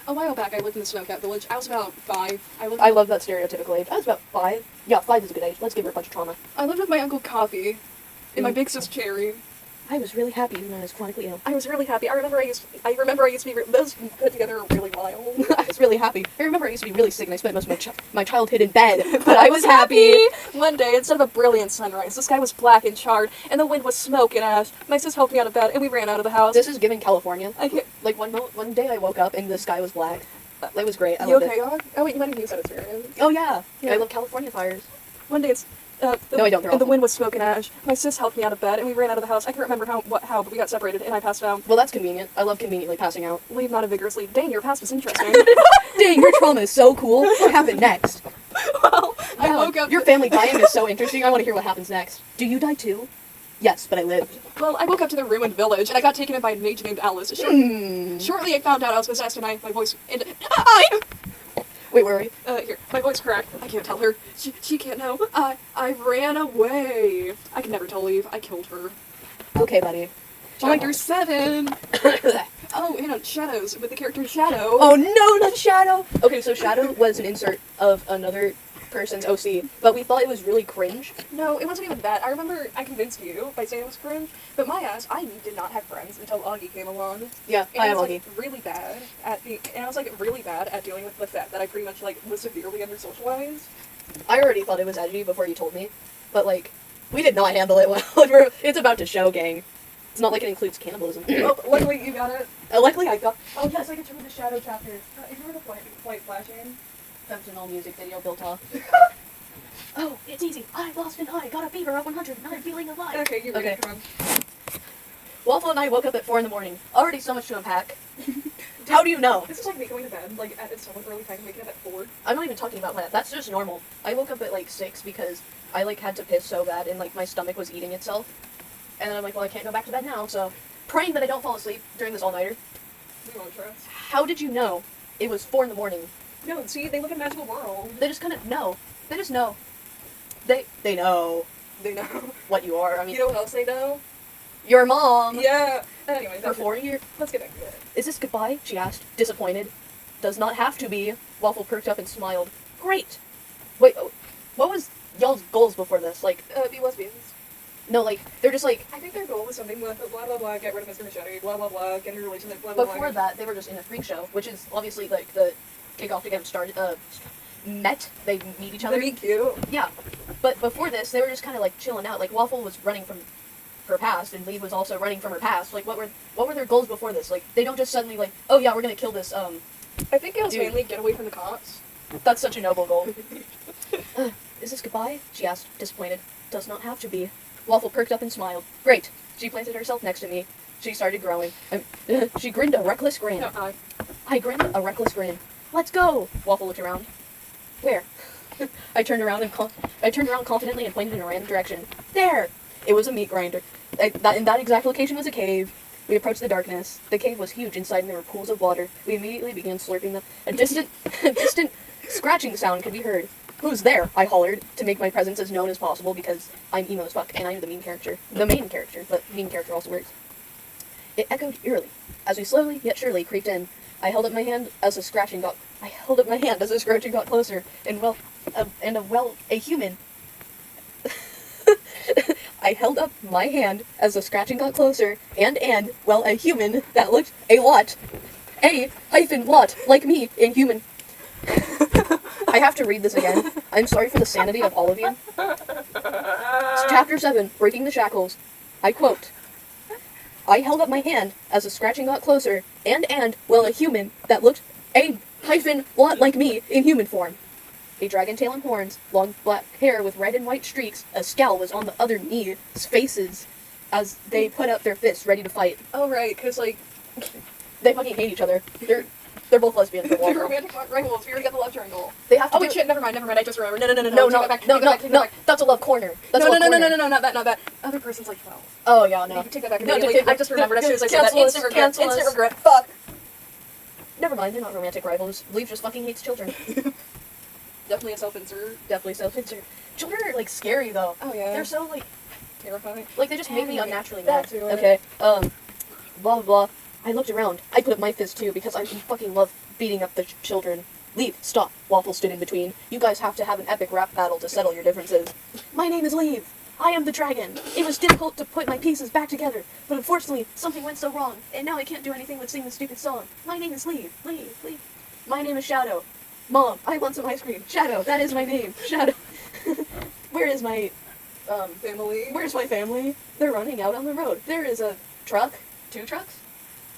A while back, I lived in the Snowcat village. I was about 5. I love that stereotypical age. I was about 5. Yeah, 5 is a good age. Let's give her a bunch of trauma. I lived with my uncle Coffee and my big sis Cherry. I was really happy even when I was chronically ill. I was really happy. I remember I used to be those put together are really wild. I was really happy. I remember I used to be really sick and I spent most of my childhood in bed, but I was happy. One day, instead of a brilliant sunrise, the sky was black and charred, and the wind was smoke and ash. My sis helped me out of bed, and we ran out of the house. This is given California. I can't... Like one day I woke up and the sky was black. That was great. I You loved okay, it. Aug? Oh wait, you might have used that experience. Oh yeah. Yeah. I love California fires. One day, No, I don't. They're and the awful. wind was smoke and ash. My sis helped me out of bed, and we ran out of the house. I can't remember how, but we got separated, and I passed out. Well, that's convenient. I love conveniently passing out. Leave nodded vigorously. Dang, your past is interesting. Dang, your trauma is so cool. What happened next? Well, I woke up. Your family dying is so interesting. I want to hear what happens next. Do you die too? Yes, but I lived. Well, I woke up to the ruined village, and I got taken in by a mage named Alice. Shortly, I found out I was possessed, and my voice... Wait, where are we? Here, my voice cracked. I can't tell her. She can't know. I ran away. I can never tell Eve. I killed her. Okay, buddy. Chapter 7. Oh, and Shadows, with the character Shadow. Oh no, not Shadow! Okay, so Shadow was an insert of another person's OC, but we thought it was really cringe. No, it wasn't even that. I remember I convinced you by saying it was cringe, but my ass, I did not have friends until Augie came along. Yeah, And I I have was Augie. really bad at really bad at dealing with the fact that I pretty much was severely under socialized. I already thought it was edgy before you told me, but we did not handle it well. It's about to show, gang. It's not like it includes cannibalism. Oh, luckily you got it. Luckily I got... Oh yes, I get to read the Shadow chapter. If you were the white flashing. That's an all music video built off. Oh, it's easy. I lost an eye, got a fever of 100, and I'm feeling alive. Okay, you read it, come on. Waffle and I woke up at 4 in the morning. Already so much to unpack. How do you know? This is like me going to bed, at so much early time, waking up at 4. I'm not even talking about that. That's just normal. I woke up at 6 because I had to piss so bad and my stomach was eating itself. And then I'm like, well, I can't go back to bed now, so praying that I don't fall asleep during this all-nighter. We won't trust. How did you know it was 4 in the morning? No, see, they live in a magical world. They just kind of know. They just know. They know They know. what you are. I mean, You know what else they know? your mom. Yeah. Anyway, For 4 years. let's get back to it. Is this goodbye? She asked, disappointed. Does not have to be. Waffle perked up and smiled. Great. Wait, what was y'all's goals before this? Be lesbians. No, they're just I think their goal was something with blah blah blah, get rid of Mr. Machete, blah blah blah, get in a relationship, blah blah blah. before that, they were just in a freak show, which is obviously the kickoff to get them started. They meet each other. They'd be cute. Yeah, but before this, they were just kind of chilling out. Waffle was running from her past, and Lee was also running from her past. What were their goals before this? They don't just suddenly oh yeah, we're gonna kill this. I think it was mainly get away from the cops. That's such a noble goal. Is this goodbye? She asked, disappointed. Does not have to be. Waffle perked up and smiled. Great. She planted herself next to me. She started growing. She grinned a reckless grin. No, I grinned a reckless grin. Let's go. Waffle looked around. Where? I turned around confidently and pointed in a random direction. There. It was a meat grinder. In that exact location was a cave. We approached the darkness. The cave was huge inside, and there were pools of water. We immediately began slurping them. A distant scratching sound could be heard. Who's there? I hollered, to make my presence as known as possible because I'm emo as fuck, and I'm the main character, but main character also works. It echoed eerily. As we slowly yet surely creeped in, I held up my hand as the scratching got closer, and a human. I held up my hand as the scratching got closer, and a human that looked a lot like me in human. I have to read this again. I'm sorry for the sanity of all of you. Chapter 7, Breaking the Shackles. I quote, I held up my hand as the scratching got closer, and a human that looked a lot like me in human form. A dragon tail and horns, long black hair with red and white streaks, a scowl was on the other knees' faces as they put up their fists ready to fight. Oh right, because they fucking hate each other. They're both lesbians. they're romantic rivals. We already got the love triangle. They have to. Oh wait, shit! Never mind. I just remembered. No. That's a love corner. That's a love corner. No, not that. Other person's 12. Oh yeah, no. Take that back. No, I just remembered as soon as I said that. Instant regret. Fuck. Never mind. They're not romantic rivals. Leaf just fucking hates children. Definitely a self-insert. Definitely self-insert. Children are scary though. Oh yeah. They're so terrifying. They just make me unnaturally mad. Back to it. Okay. Blah blah. I looked around. I put up my fist too because I fucking love beating up the children. Leave. Stop. Waffle stood in between. You guys have to have an epic rap battle to settle your differences. My name is Leave. I am the dragon. It was difficult to put my pieces back together, but unfortunately, something went so wrong, and now I can't do anything but sing the stupid song. My name is Leave. Leave. My name is Shadow. Mom, I want some ice cream. Shadow, that is my name. Shadow. Where is my, family? Where's my family? They're running out on the road. There is a truck. 2 trucks?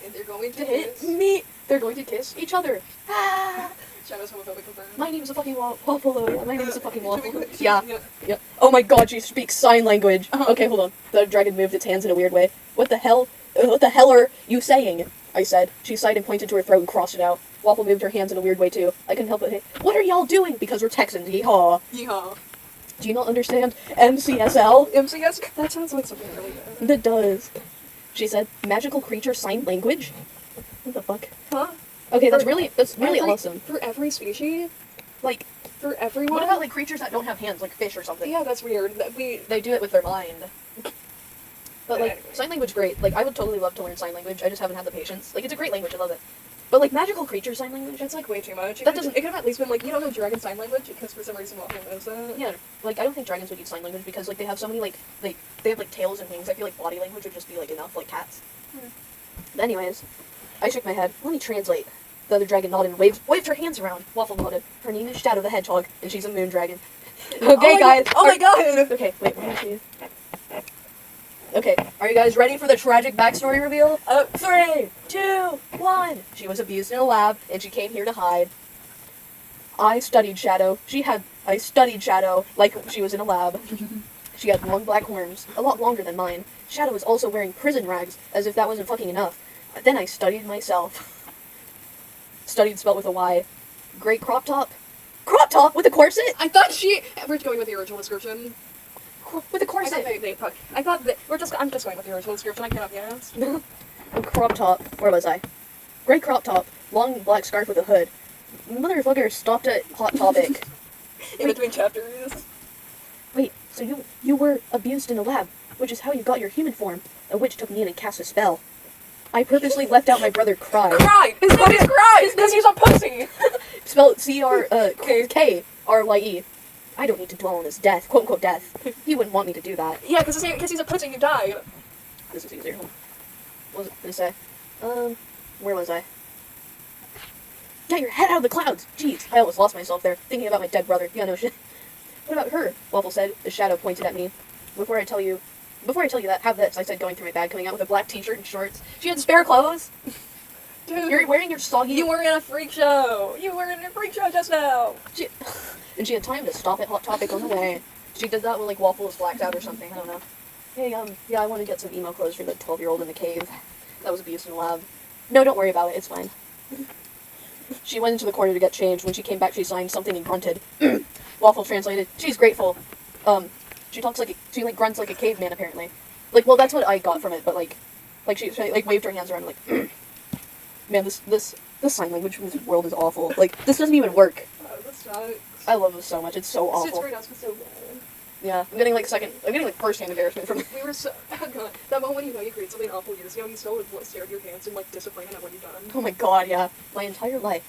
And they're going to hit me. They're going to kiss each other. Ah! Shadow's homophobic confirmed. My name's a fucking waffle. Oh, yeah. My name's a fucking waffle. Yeah. Oh my god, she speaks sign language. Okay, hold on. The dragon moved its hands in a weird way. What the hell are you saying? I said. She sighed and pointed to her throat and crossed it out. Waffle moved her hands in a weird way too. I couldn't help but hey, what are y'all doing? Because we're Texans. Yeehaw. Yeehaw. Do you not understand MCSL? MCS? That sounds like something really bad. It does. She said, magical creature sign language? What the fuck? Huh? Okay, that's For really every- awesome. For every species? Like, For everyone? what about, like, creatures that don't have hands, like fish or something? Yeah, that's weird. They do it with their mind. But, like, Anyway. sign language, great. Like, I would totally love to learn sign language. I just haven't had the patience. Like, it's a great language. I love it. But, like, magical creature sign language? That's like way too much. That doesn't- It could have at least been like, you don't know dragon sign language because for some reason Waffle knows that. Yeah, like, I don't think dragons would use sign language because, like, they have so many, like, they have, like, tails and wings. I feel like body language would just be, like, enough, like cats. But anyways, I shook my head. Let me translate. The other dragon nodded and waved her hands around. Waffle nodded. Her name is Shadow the Hedgehog, and she's a moon dragon. Okay, guys. Oh my god! Okay, wait, let me see. Okay, are you guys ready for the tragic backstory reveal? 3, 2, 1. She was abused in a lab, and she came here to hide. I studied Shadow like she was in a lab. She had long black horns, a lot longer than mine. Shadow was also wearing prison rags, as if that wasn't fucking enough. Then I studied myself. Studied spelled with a Y. Great crop top. Crop top with a corset? I thought we're going with the original description. With a I corset. thought I'm just going with the original description. I cannot be asked. A crop top. Where was I? Gray crop top. Long black scarf with a hood. Motherfucker stopped at Hot Topic. In between chapters. Wait, so you were abused in a lab, which is how you got your human form. A witch took me in and cast a spell. I purposely left out my brother Cry. Cry! His name is Cry! Because he's a pussy! Spelled C-R-K-R-Y-E. I don't need to dwell on his death, quote-unquote death. He wouldn't want me to do that. Yeah, because he's a pussy and you died. This is easier. What was it gonna say? Where was I? Get your head out of the clouds! Jeez, I almost lost myself there, thinking about my dead brother. Yeah, no shit. What about her? Waffle said, as Shadow pointed at me. Before I tell you that, have this, I said, going through my bag, coming out with a black t-shirt and shorts. She had spare clothes! Dude, You're wearing your soggy... you were in a freak show! You were in a freak show just now! And she had time to stop at Hot Topic on the way. She did that when, like, Waffle was blacked out or something, I don't know. Hey, yeah, I want to get some emo clothes for the 12-year-old in the cave. That was abused in the lab. No, don't worry about it, it's fine. She went into the corner to get changed. When she came back, she signed something and grunted. Waffle translated, she's grateful. She grunts like a caveman, apparently. Like, well, that's what I got from it, but, like she waved her hands around, like, man, this sign language in this world is awful. Like, this doesn't even work. That sucks. I love this so much, it's so It's awful. right now, it's so bad. Yeah, I'm getting, like, first-hand embarrassment from We were so... Oh god. That moment when you know you created something awful years ago and you still would stare at your hands in, like, disappointment at what you've done. Oh my god, yeah. My entire life.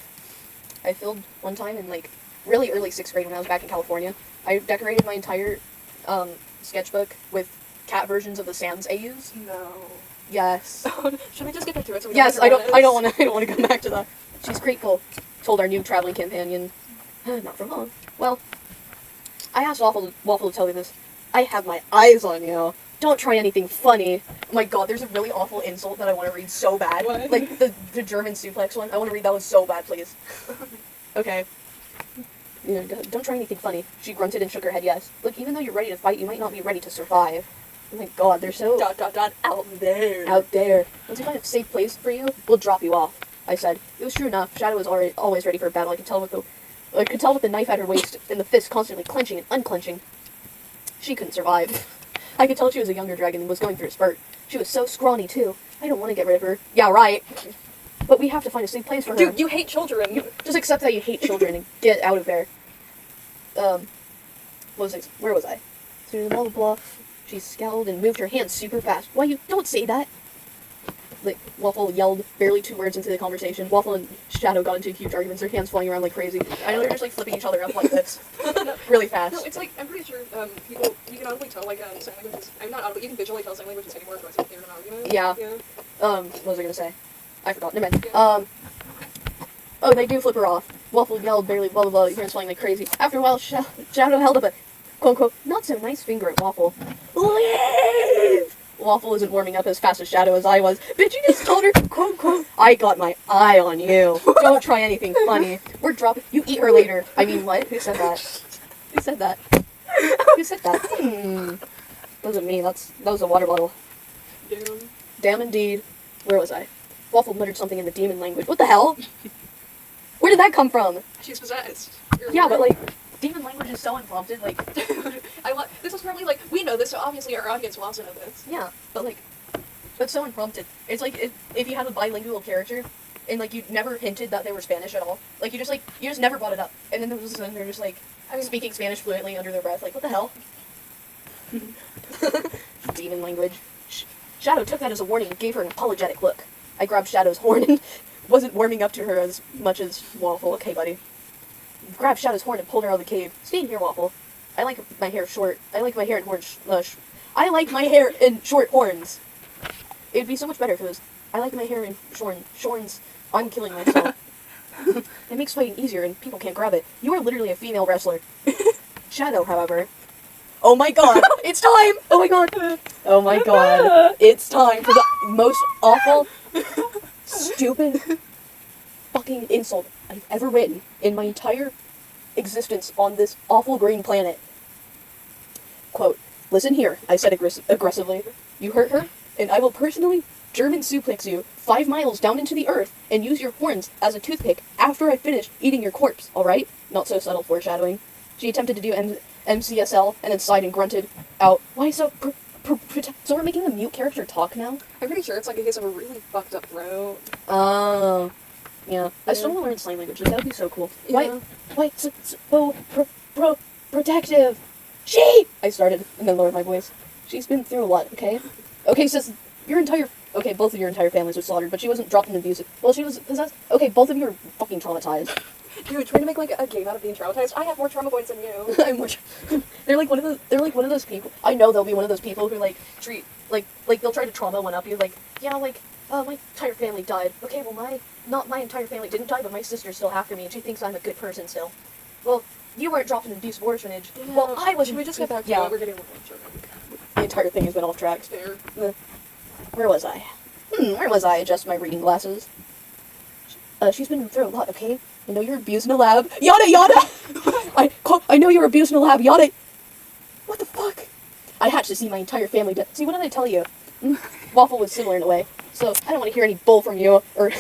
I filmed one time in, like, really early 6th grade when I was back in California. I decorated my entire, sketchbook with cat versions of the Sans AUs. No. Yes. Should we just get back to it so we Yes, don't have to I don't want to come back to that. She's grateful, told our new traveling companion. Not for long. Well, I asked Waffle to tell me this. I have my eyes on you. Don't try anything funny. Oh my god, there's a really awful insult that I want to read so bad. What? Like, the German suplex one. I want to read that one so bad, please. Okay. You know, don't try anything funny. She grunted and shook her head yes. Look, even though you're ready to fight, you might not be ready to survive. Oh my god, they're so... Out there. Out there. Once we find a safe place for you, we'll drop you off. I said. It was true enough. Shadow was always ready for a battle. I could tell with the knife at her waist and the fist constantly clenching and unclenching. She couldn't survive. I could tell she was a younger dragon and was going through a spurt. She was so scrawny, too. I don't want to get rid of her. Yeah, right. But we have to find a safe place for her. Dude, you hate children. Just accept that you hate children and get out of there. Where was I? Through the blah, blah, blah. She scowled and moved her hands super fast. Why, you don't say that. Like, Waffle yelled barely 2 words into the conversation. Waffle and Shadow got into huge arguments, their hands flying around like crazy. I know they're just, like, flipping each other up like this. Really fast. No, it's like, I'm pretty sure, people, you can audibly tell, like, sign language is, I'm not audibly, you can visually tell sign language is getting more aggressive in an argument. Yeah. What was I gonna say? I forgot. Never mind. Oh, they do flip her off. Waffle yelled barely, blah, blah, blah, your hands flying like crazy. After a while, Shadow held up a, quote-unquote, not-so-nice finger at Waffle. Leave! Waffle isn't warming up as fast as Shadow as I was. Bitch, you just told her, quote-unquote, I got my eye on you. Don't try anything funny. We're dropping... You eat her later. I mean, what? Who said that? Who said that? Who said that? Wasn't me. That was a water bottle. Damn. Damn indeed. Where was I? Waffle muttered something in the demon language. What the hell? Where did that come from? She's possessed. Yeah, but like, demon language is so unprompted, like, Dude, this is probably, like, we know this, so obviously our audience will also know this. yeah, but like, but so unprompted. It's like if you have a bilingual character, and like you never hinted that they were Spanish at all. Like you just never brought it up, and then there was they're just like speaking Spanish fluently under their breath. Like what the hell? Demon language. Shadow took that as a warning and gave her an apologetic look. I grabbed Shadow's horn and wasn't warming up to her as much as Waffle. Okay, buddy. Grabbed Shadow's horn and pulled her out of the cave. Stay in here, Waffle. I like my hair short. I like my hair in horns. I like my hair in short horns. It'd be so much better if it was, I like my hair in shorns. I'm killing myself. It makes fighting easier and people can't grab it. You are literally a female wrestler. Shadow, however. Oh my god, it's time! Oh my god. Oh my god. It's time for the most awful, stupid, fucking insult I've ever written in my entire existence on this awful green planet. Quote, listen here, I said aggressively. You hurt her, and I will personally German suplex you 5 miles down into the earth and use your horns as a toothpick after I finish eating your corpse, alright? Not so subtle foreshadowing. She attempted to do MCSL and then sighed and grunted out, why so so we're making the mute character talk now? I'm pretty sure it's like a case of a really fucked up throat. Oh. Yeah. I still want to learn sign languages. That would be so cool. Yeah. Why so protective? She! I started and then lowered my voice. She's been through a lot, okay? Okay, sis, okay, both of your entire families were slaughtered, but she wasn't dropped in abusive. Well, she was possessed. Okay, both of you are fucking traumatized. Dude, trying to make like a game out of being traumatized. I have more trauma points than you. I'm more. They're like one of those people. I know they'll be one of those people who like treat like they'll try to trauma one up you. Like yeah, like my entire family died. Okay, well not my entire family didn't die, but my sister's still after me, and she thinks I'm a good person still. Well, you weren't dropped in an abusive orphanage. Yeah. Well, I wasn't. Should we just get back to yeah. it? We're getting a little drunk. The entire thing has been off track. Fair. Where was I? Where was I? Adjust my reading glasses. She's been through a lot, okay? I know you're abused in a lab. Yada yada! I know you're abused in a lab. Yada! What the fuck? I hatched to see my entire family dead. See, what did I tell you? Waffle was similar in a way. So, I don't want to hear any bull from you, or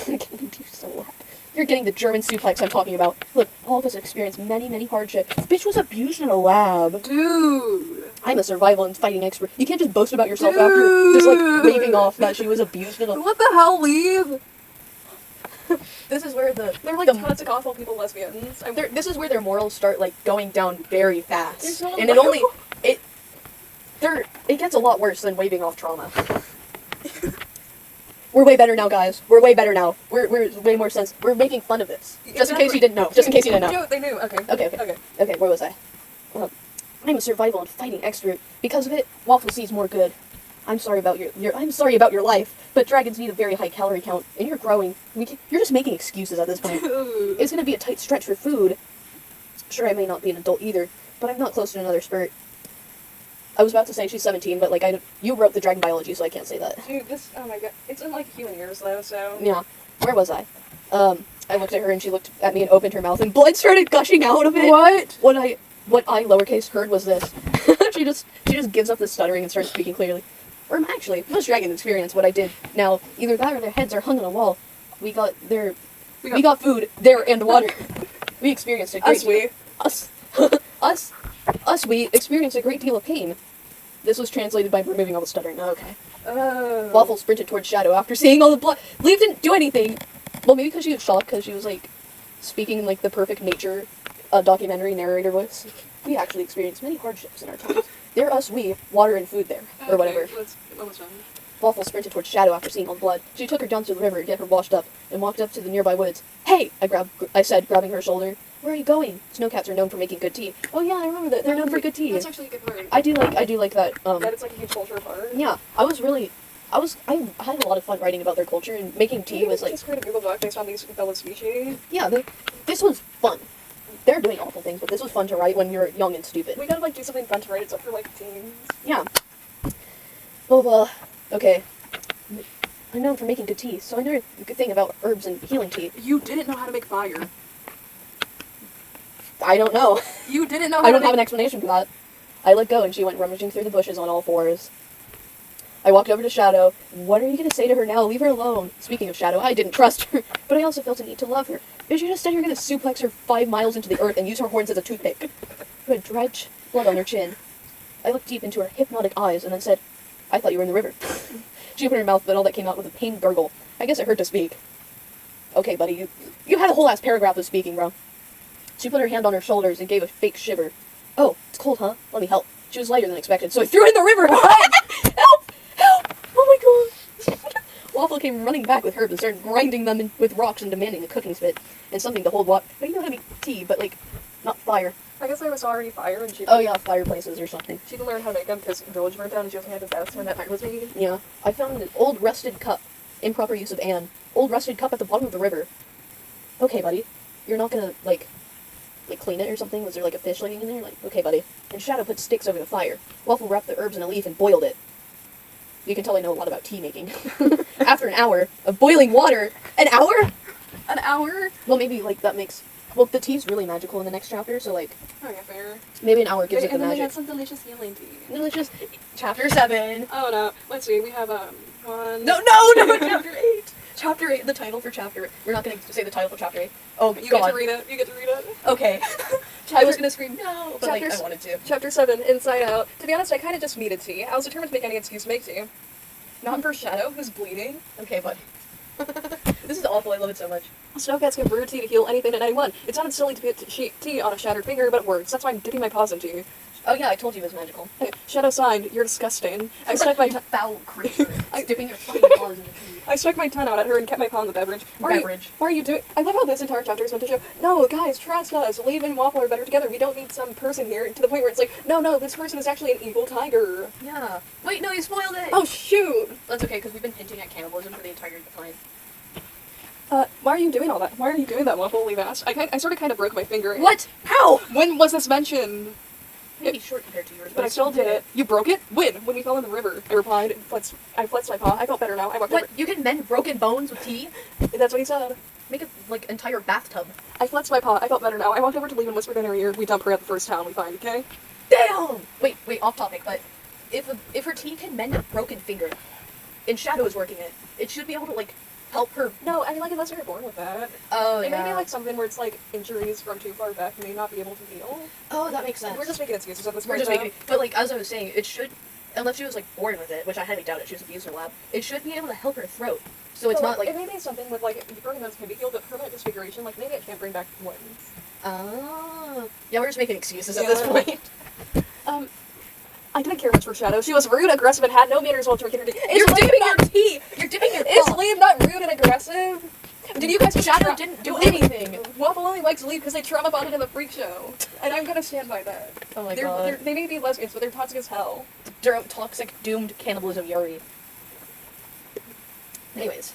you're getting the German suplex I'm talking about. Look, all of us experienced many, many hardships. Bitch was abused in a lab. Dude! I'm a survival and fighting expert. You can't just boast about yourself after just, like, waving off that she was abused in a... What the hell, leave? This is where They're like toxic, awful people, lesbians. This is where their morals start, like, going down very fast. So and it gets a lot worse than waving off trauma. We're way better now, guys. We're way better now. We're way more sense. We're making fun of this. Just in case you didn't know. Just in case you didn't know. They knew. Okay. Okay, where was I? I'm a survival and fighting expert. Because of it, Waffle sees more good. I'm sorry about your life, but dragons need a very high calorie count, and you're growing. You're just making excuses at this point. Dude. It's gonna be a tight stretch for food. Sure, I may not be an adult either, but I'm not close to another spirit. I was about to say she's 17, but like you wrote the dragon biology, so I can't say that. Dude, oh my god, it's in like human years though, so. Yeah. Where was I? I looked at her and she looked at me and opened her mouth and blood started gushing out of it. What? What I lowercase heard was this. she just gives up the stuttering and starts speaking clearly. Or actually, most dragons experience what I did. Now, either that or their heads are hung on a wall. We got food, there, and water. We experienced a great we experienced a great deal of pain. This was translated by removing all the stuttering. Okay. Waffle sprinted towards Shadow after seeing all the blood. Leaf didn't do anything. Well, maybe because she was shocked, because she was like speaking in like the perfect nature documentary narrator voice. We actually experienced many hardships in our times. There we, water and food there, or whatever. Waffle sprinted towards Shadow after seeing all the blood. She took her down to the river to get her washed up, and walked up to the nearby woods. Hey! I said, grabbing her shoulder. Where are you going? Snowcats are known for making good tea. Oh yeah, I remember that. They're known for good tea. That's actually a good word. I do like that. That it's like a huge culture part. Yeah, I had a lot of fun writing about their culture, and making tea was like... Just create a Google Doc based on these fellow species. Yeah, this was fun. They're doing awful things, but this was fun to write when you're young and stupid. We gotta like do something fun to write. It's up for like teens. Yeah. Well, okay. I'm known for making good tea, so I know a good thing about herbs and healing tea. You didn't know how to make fire. I don't know. You didn't know how I don't have an explanation for that. I let go and she went rummaging through the bushes on all fours. I walked over to Shadow. What are you gonna say to her now? Leave her alone. Speaking of Shadow, I didn't trust her, but I also felt a need to love her. If she just said you're gonna suplex her 5 miles into the earth and use her horns as a toothpick. Who had dredged blood on her chin. I looked deep into her hypnotic eyes and then said, I thought you were in the river. She opened her mouth, but all that came out was a pained gurgle. I guess it hurt to speak. Okay, buddy, you had a whole ass paragraph of speaking, bro. She put her hand on her shoulders and gave a fake shiver. Oh, it's cold, huh? Let me help. She was lighter than expected, so I threw her in the river. Help! Help! Oh my god! Waffle came running back with herbs and started grinding them with rocks and demanding a cooking spit and something to hold water. But you know how to make tea, but like, not fire. I guess there was already fire and she... Oh yeah, fireplaces or something. She didn't learn how to make them because the village burned down and she only had the best when that fire was made. Yeah. I found an old rusted cup. Improper use of Anne. Old rusted cup at the bottom of the river. Okay, buddy. You're not gonna, like clean it or something? Was there, like, a fish living in there? Like, okay, buddy. And Shadow put sticks over the fire. Waffle wrapped the herbs in a leaf and boiled it. You can tell I know a lot about tea making. After an hour of boiling water... An hour? An hour? Well, maybe, like, that makes... Well, the tea's really magical in the next chapter, so, like... Oh, yeah, fair. Maybe an hour gives it the and then magic. they had some delicious healing tea. Delicious... Chapter 7. Oh, no. Let's see. We have, one... No, Chapter 8! Chapter 8, the title for Chapter 8. We're not going to say the title for Chapter 8. Oh, You God. get to read it. You get to read it. Okay. I was going to scream, no, but, like, Chapter I wanted to. Chapter 7, Inside Out. To be honest, I kind of just needed tea. I was determined to make any excuse to make tea. Not for Shadow, who's bleeding. Okay, buddy. This is awful, I love it so much. Snowcats can brew tea to heal anything and anyone. It sounded silly to put tea on a shattered finger, but it works. That's why I'm dipping my paws in tea. Oh yeah, I told you it was magical. Hey, Shadow signed, you're disgusting. I stuck my foul creature. Dipping your fucking paws in the tea. I stuck my tongue out at her and kept my paw in the beverage. Why are you doing? I love how this entire chapter is meant to show. No, guys, trust us. Leaf and Waffle are better together. We don't need some person here. To the point where it's like, no, this person is actually an evil tiger. Yeah. Wait, no, you spoiled it. Oh shoot. That's okay, because we've been hinting at cannibalism for the entire time. Why are you doing all that? Why are you doing that, Waffle? Leaf asked. I sort of kind of broke my finger. What? How? When was this mentioned? Maybe short compared to yours, But I still did it. You broke it? When? When we fell in the river. I replied. I flexed my paw. I felt better now. I walked What? over. You can mend broken bones with tea? That's what he said. Make a, like, entire bathtub. I flexed my paw. I felt better now. I walked over to Leaf and whispered in her ear, we dump her at the first town we find, okay? Damn! Wait, off topic, but if her tea can mend a broken finger, and Shadow is working it, it should be able to, like, help her. No, I mean, like, unless you're born with that. Oh, It yeah. may be, like, something where it's, like, injuries from too far back may not be able to heal. Oh, that makes sense. We're just making excuses at this We're point, just though. making, but like as I was saying, it should, unless she was like born with it, which I highly doubt it. She was abused in a lab. It should be able to help her throat, so it's But, not like. It may be something with, like, broken bones can be healed, but permanent disfiguration, like, maybe it can't bring back wounds. Oh. Yeah, we're just making excuses at this Yeah. point. I didn't care much for Shadow. She was rude, aggressive, and had no manners while drinking her tea. You're dipping your tea. You're dipping your. Is Leaf not rude and aggressive? Did you guys Shadow didn't do anything. Waffle only likes Leaf because they trauma bonded in the freak show. And I'm gonna stand by that. Oh my god. They may be lesbians, but they're toxic as hell. Toxic, doomed cannibalism Yuri. Anyways.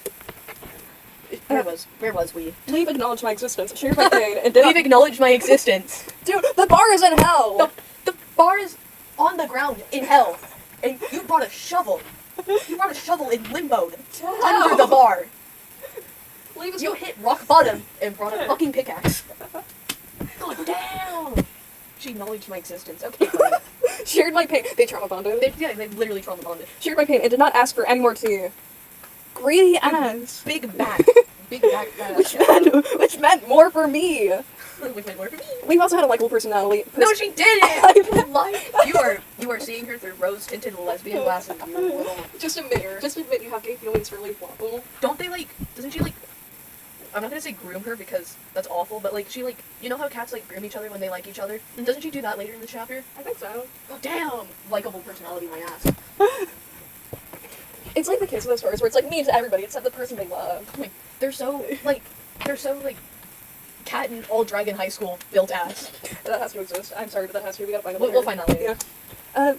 Where was we? Leaf acknowledged my existence, shared my pain, and did Leave acknowledge my existence. Dude, the bar is in hell! The bar is on the ground in hell. And you brought a shovel. You brought a shovel in limbo under the bar. Leaf is You hit rock bottom and brought a fucking pickaxe. God damn! She acknowledged my existence. Okay, buddy. shared my pain. They trauma bonded. They literally trauma bonded. Shared my pain and did not ask for any more tea. Greedy ass. Big back. Big back. Which meant more for me. Which meant more for me. Leaf also had a likable personality. No, she didn't! You are seeing her through rose-tinted lesbian glasses, you little... Just admit you have gay feelings for Leaf Waffle. Don't they, like... Doesn't she, like... I'm not gonna say groom her because that's awful, but, like, she, like... You know how cats, like, groom each other when they like each other? Doesn't she do that later in the chapter? I think so. Oh, damn! Likeable personality, my ass. It's like the kids in those stories where it's like mean to everybody except the person they love. Like, they're so, like, cat and all dragon high school built ass. That has to exist. I'm sorry, but that has to. We gotta find it. We'll find out later. Yeah.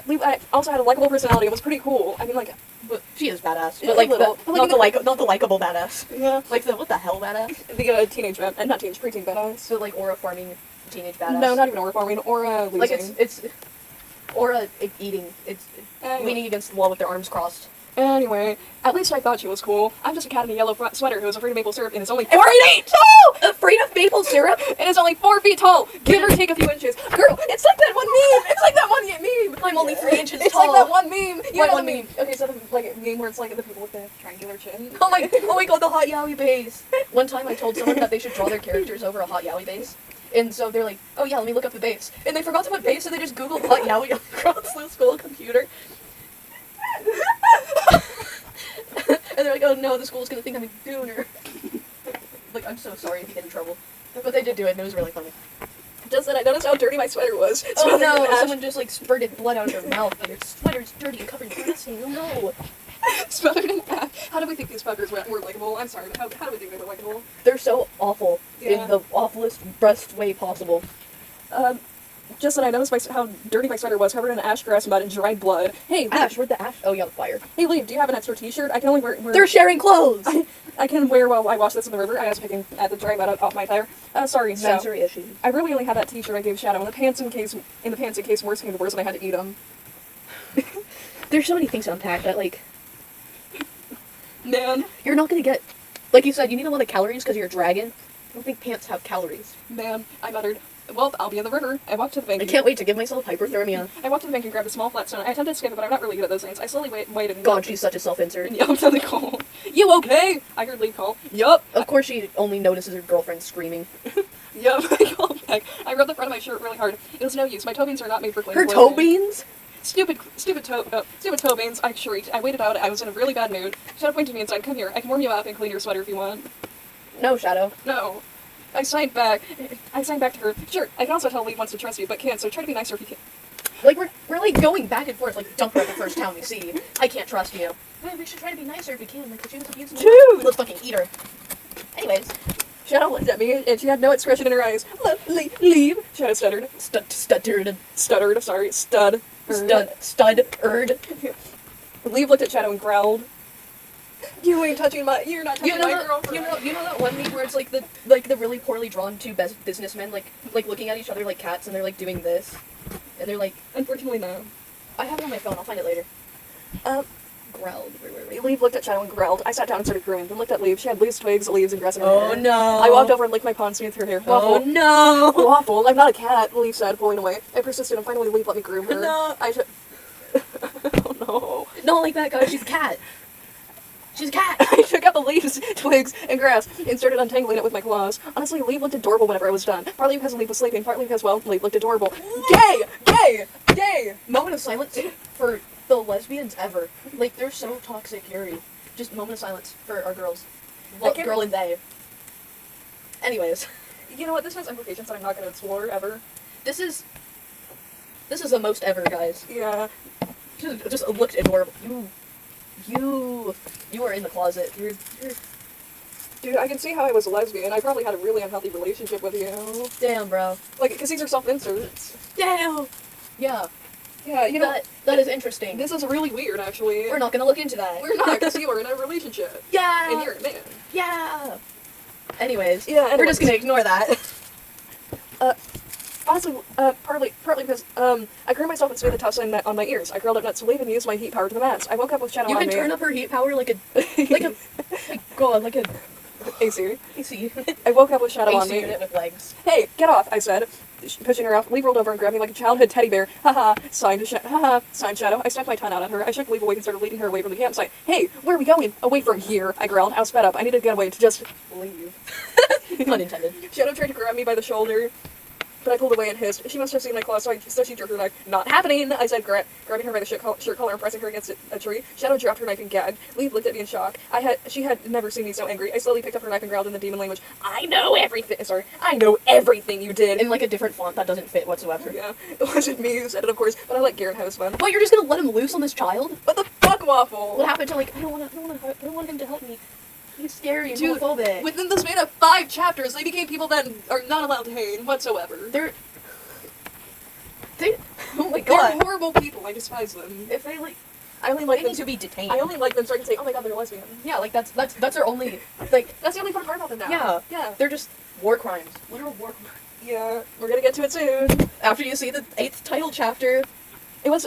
Leaf also had a likable personality. It was pretty cool. I mean, like, But she is badass. Yeah, But, like, a little. not the likable badass. yeah, Like, the, what the hell badass? the teenage not teenage, preteen badass. So, like, aura farming teenage badass. No, not even aura farming, aura losing. Like, it's aura eating. It's leaning against the wall with their arms crossed. Anyway, at least I thought she was cool. I'm just a cat in a yellow sweater who is afraid of maple syrup and is only 4 Afraid feet tall! Afraid of maple syrup? And is only 4 feet tall! Give or take a few inches. Girl, it's like that one meme! It's like that one meme! I'm only 3 inches It's like that one meme. You What know one the meme? Okay, so the like meme where it's like the people with the triangular chin. Oh my god, the hot yaoi base. One time I told someone that they should draw their characters over a hot yaoi base. And so they're like, oh yeah, let me look up the base. And they forgot to put base, so they just Googled hot yaoi across the school computer. And they're like, oh no, the school's gonna think I'm a gooner. Like, I'm so sorry if you get in trouble. But they did do it, and it was really funny. Just that I noticed how dirty my sweater was. Oh Smelling no, of ash. someone just like spurted blood out of their mouth, and your sweater's dirty and covered in dressing. Oh no. Smothered in ash. How do we think these fuckers were likable? I'm sorry, but how do we think they were likable? They're so awful Yeah. in the awfulest, best way possible. Just that I noticed how dirty my sweater was, covered in ash, grass, mud, and dried blood. Hey, Lee. Ash, where'd the ash? Oh yeah, the fire. Hey, Lee, do you have an extra t-shirt? I can only wear They're sharing clothes! I can wear while I wash this in the river. I was picking at the dry mud off my tire. Sorry, so Sensory issues. I really only had that t-shirt I gave Shadow, and the pants in case worse came to worse and I had to eat them. There's so many things to unpack that, like, Man, you're not gonna get, like you said, you need a lot of calories because you're a dragon. I don't think pants have calories. I muttered, well, I'll be in the river. I walked to the bank. I can't wait to give myself hyperthermia. I walked to the bank and grabbed a small flat stone. I attempted to escape it, but I'm not really good at those things. I slowly waited and God, she's such a self-insert. and yelled to the call. You okay? I heard Lee call. Yup. Of course she only notices her girlfriend screaming. Yup. I called back. I rubbed the front of my shirt really hard. It was no use. My toe beans are not made for clean Her clothing. toe beans? Stupid toe beans. I shrieked. I waited out. I was in a really bad mood. Shadow pointed to me and said, come here. I can warm you up and clean your sweater if you want. No, Shadow. No. I signed back to her. Sure, I can also tell Lee wants to trust you, but can't, so try to be nicer if you can. Like, we're like going back and forth, like, dump her at the first town we see. I can't trust you. Hey, we should try to be nicer if we can, like, she was abusing me. Dude! Let's fucking eat her. Anyways. Shadow looked at me, and she had no expression in her eyes. Leave. Shadow stuttered. Stuttered. Stud-erd. Leave looked at Shadow and growled. You're not touching my girlfriend. You know that one meme where it's like the really poorly drawn two businessmen like looking at each other like cats and they're like doing this, and they're like, Unfortunately, no. I have it on my phone. I'll find it later. Growled. Wait. Leave looked at Shadow and growled. I sat down and started crowing, then looked at Leave. She had loose twigs, leaves, and grass in her hair. Oh no! I walked over and licked my paw and smoothed her hair. Oh Waffle. no! Waffle. I'm not a cat, Leave said, pulling away. I persisted, and finally Leave let me groom her. No. Oh no. Not like that, guys. She's a cat. She's a cat. I took out the leaves, twigs, and grass and started untangling it with my claws. Honestly, Leave looked adorable whenever I was done. Partly because Leave was sleeping, partly because, well, Leave looked adorable. Gay! Moment of silence for the lesbians ever. Like, they're so toxic, Yuri. Just moment of silence for our girls. Well, girl and they. Anyways. You know what? This has implications that I'm not going to explore ever. This is the most ever, guys. Yeah. Just looked adorable. You are in the closet. You're Dude, I can see how I was a lesbian. I probably had a really unhealthy relationship with you. damn, bro. Like, because these are self-inserts. Damn. Yeah. Yeah, you know, that is interesting. this is really weird, actually. We're not gonna look into that. We're not, because you were in a relationship. Yeah. And you're a man. Yeah. Anyways. Yeah, We're just gonna ignore that. Honestly, partly because, I grew myself and smoothed the tufts on my ears. I curled up nuts to leave and used my heat power to the max. I woke up with Shadow You on can me. turn up her heat power like a God, like a AC. AC. I woke up with Shadow on AC me. unit with legs. Hey, get off, I said, pushing her off. Leave rolled over and grabbed me like a childhood teddy bear. Haha, signed Shadow. I stuck my tongue out at her. I shook Leave awake and started leading her away from the campsite. Hey, where are we going? Away from here, I growled. I was fed up. I needed to get away to just leave. Pun intended. Shadow tried to grab me by the shoulder, but I pulled away and hissed. She must have seen my claws, so she jerked her knife. Not happening, I said, grabbing her by the shirt collar and pressing her against a tree. Shadow dropped her knife and gagged. Leave looked at me in shock. She had never seen me so angry. I slowly picked up her knife and growled in the demon language. I know everything you did. In like a different font that doesn't fit whatsoever. Yeah, it wasn't me who said it, of course, but I let Garrett have his fun. What, you're just gonna let him loose on this child? What the fuck, Waffle? What happened to like I don't want him to help me. He's scary and Dude, homophobic. within the span of 5 chapters, they became people that are not allowed to hate whatsoever. Oh my They're god. horrible people. I despise them. If they like I only like they them need to be detained. I only like them so I can say, oh my god, they're lesbian. Yeah, like that's their only like That's the only fun part about them now. yeah. Yeah. They're just war crimes. Literal war crimes. Yeah. We're gonna get to it soon. After you see the 8th title chapter. It was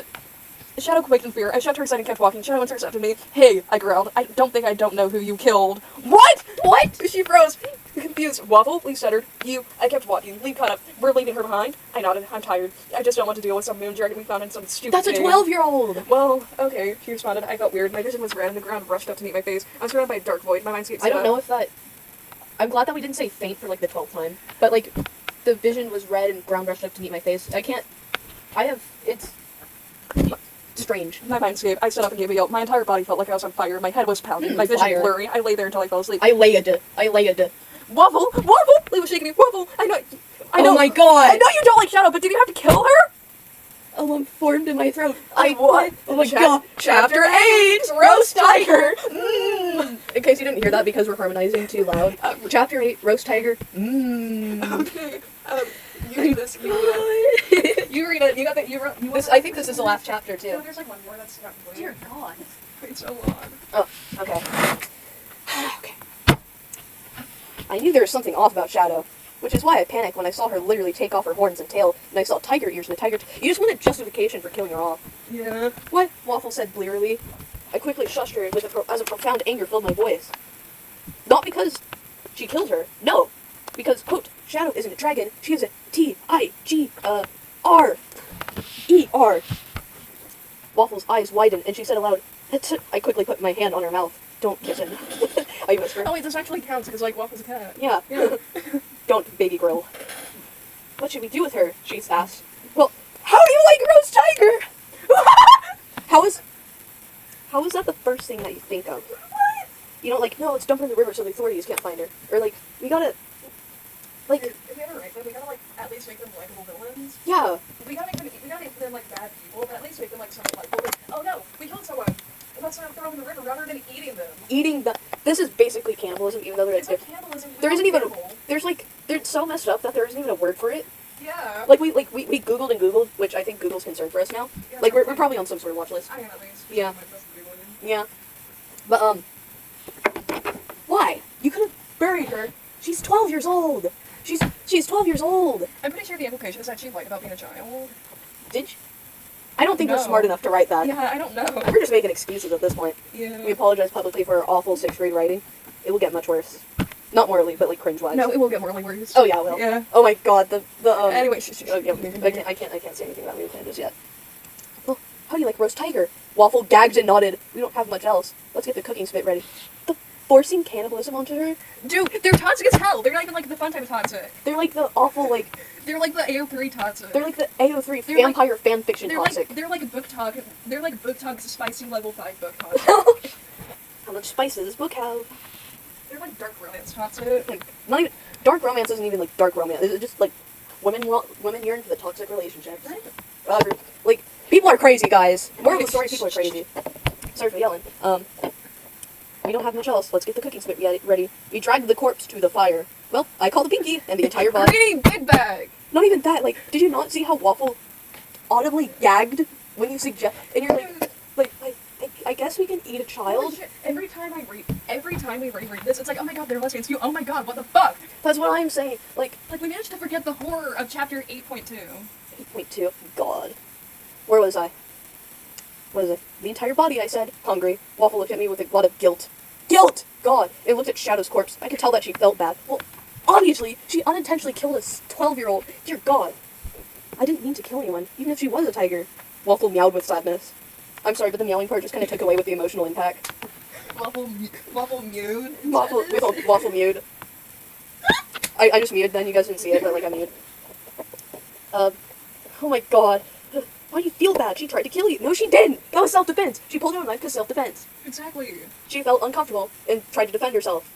Shadow quaked in fear. I shoved her aside and kept walking. Shadow intercepted me. Hey, I growled. I don't know who you killed. What? What? She froze. Confused. Waffle, Lee stuttered. You. I kept walking. Lee caught up. We're leaving her behind. I nodded. I'm tired. I just don't want to deal with some moon dragon we found in some stupid That's a game. 12-year-old! Well, okay, she responded. I felt weird. My vision was red and the ground rushed up to meet my face. I was surrounded by a dark void. My mindscape I don't know if that... I'm glad that we didn't say faint for, like, the 12th time. But, like, the vision was red and ground rushed up to meet my face. I can't... It's... strange. My mindscape. I stood up and gave a yelp. My entire body felt like I was on fire. My head was pounding. My vision Fire. blurry. I lay there until I fell asleep. I laid. Waffle! Waffle! Lee was shaking me. Waffle! I know... Oh my god! I know you don't like Shadow, but did you have to kill her? A lump formed in my throat. What? Oh my god. Chapter 8! Roast Tiger! In case you didn't hear that because we're harmonizing too loud. Chapter 8, Roast Tiger. Okay. You do this. You read it. You got that. I think this is the last chapter, too. No, there's like one more that's not complete. Dear god. Wait so long. Oh, okay. Okay. I knew there was something off about Shadow, which is why I panicked when I saw her literally take off her horns and tail, and I saw tiger ears and a tiger... You just wanted justification for killing her off. Yeah. What? Waffle said blearily. I quickly shushed her as a profound anger filled my voice. Not because she killed her. No. Because, quote, Shadow isn't a dragon. She is a T-I-G-R-E-R. Waffle's eyes widened, and she said aloud, I quickly put my hand on her mouth. Don't kiss him. I whispered. Oh wait, this actually counts because like Waffle's a cat. Yeah. Yeah. Don't, baby girl. What should we do with her? She asked. Well, how do you like Roast Tiger? How is that the first thing that you think of? What? You know, like, no, let's dump her in the river so the authorities can't find her. Or like, we gotta, like... If they ever write them, we gotta like at least make them likable villains. Yeah. We gotta make them like bad people, but at least make them like something likable. Like, oh no, we killed someone. Let's not throw them in the river rather than eating them. Eating the... This is basically cannibalism, even though It's like cannibalism. there isn't even... Animal. There's like... They're so messed up that there isn't even a word for it. Yeah. Like, we Googled and Googled, which I think Google's concerned for us now. Yeah, Like, we're probably on some sort of watch list. I am at least. Yeah. My best to do one. Yeah. But, why? You could have buried her. She's 12 years old. She's 12 years old. I'm pretty sure the implication is that she lied about being a child. Did she? I don't think we're No. smart enough to write that. Yeah, I don't know. We're just making excuses at this point. Yeah. We apologize publicly for our awful 6th grade writing. It will get much worse. Not morally, but like cringe-wise. No, it will get morally worse. Oh yeah, it will. Yeah. Oh my god, the Anyway, oh, yeah, I can't say anything about Mutant just yet. Well, how do you like Roast Tiger? Waffle gagged and nodded. We don't have much else. Let's get the cooking spit ready. The forcing cannibalism onto her? Dude, they're toxic as hell. They're not even like the fun type of toxic. They're like the awful like They're like the AO3 toxic. they're like the AO3 They're like- vampire fanfiction They're toxic. like book talk. They're like book talk spicy level 5 book toxic. How much spice does this book have? They're like dark romance toxic. Like, not even dark romance isn't even like dark romance. It's just like women yearn for the toxic relationships. Like people are crazy, guys. Moral of the story: people are crazy. Sorry for yelling. We don't have much else. Let's get the cooking spit ready. We dragged the corpse to the fire. Well, I called the pinky and the entire body. Greedy big bag. Not even that. Like, did you not see how Waffle audibly gagged when you suggest? And you're like, I guess we can eat a child. Holy shit. Every time we reread this, it's like, oh my god, they're lesbians. You, oh my god, what the fuck? That's what I'm saying. Like we managed to forget the horror of chapter 8.2. 8.2. God. Where was I? What is it? The entire body, I said. Hungry. Waffle looked at me with a lot of guilt. Guilt! God. It looked at Shadow's corpse. I could tell that she felt bad. Well, obviously, she unintentionally killed a 12-year-old. Dear God. I didn't mean to kill anyone, even if she was a tiger. Waffle meowed with sadness. I'm sorry, but the meowing part just kind of took away with the emotional impact. Waffle mewed. Waffle mewed. I just muted then, you guys didn't see it, but like I muted. Oh my god. Why do you feel bad? She tried to kill you. No, she didn't! That was self-defense! She pulled out a knife because self-defense. Exactly. She felt uncomfortable and tried to defend herself.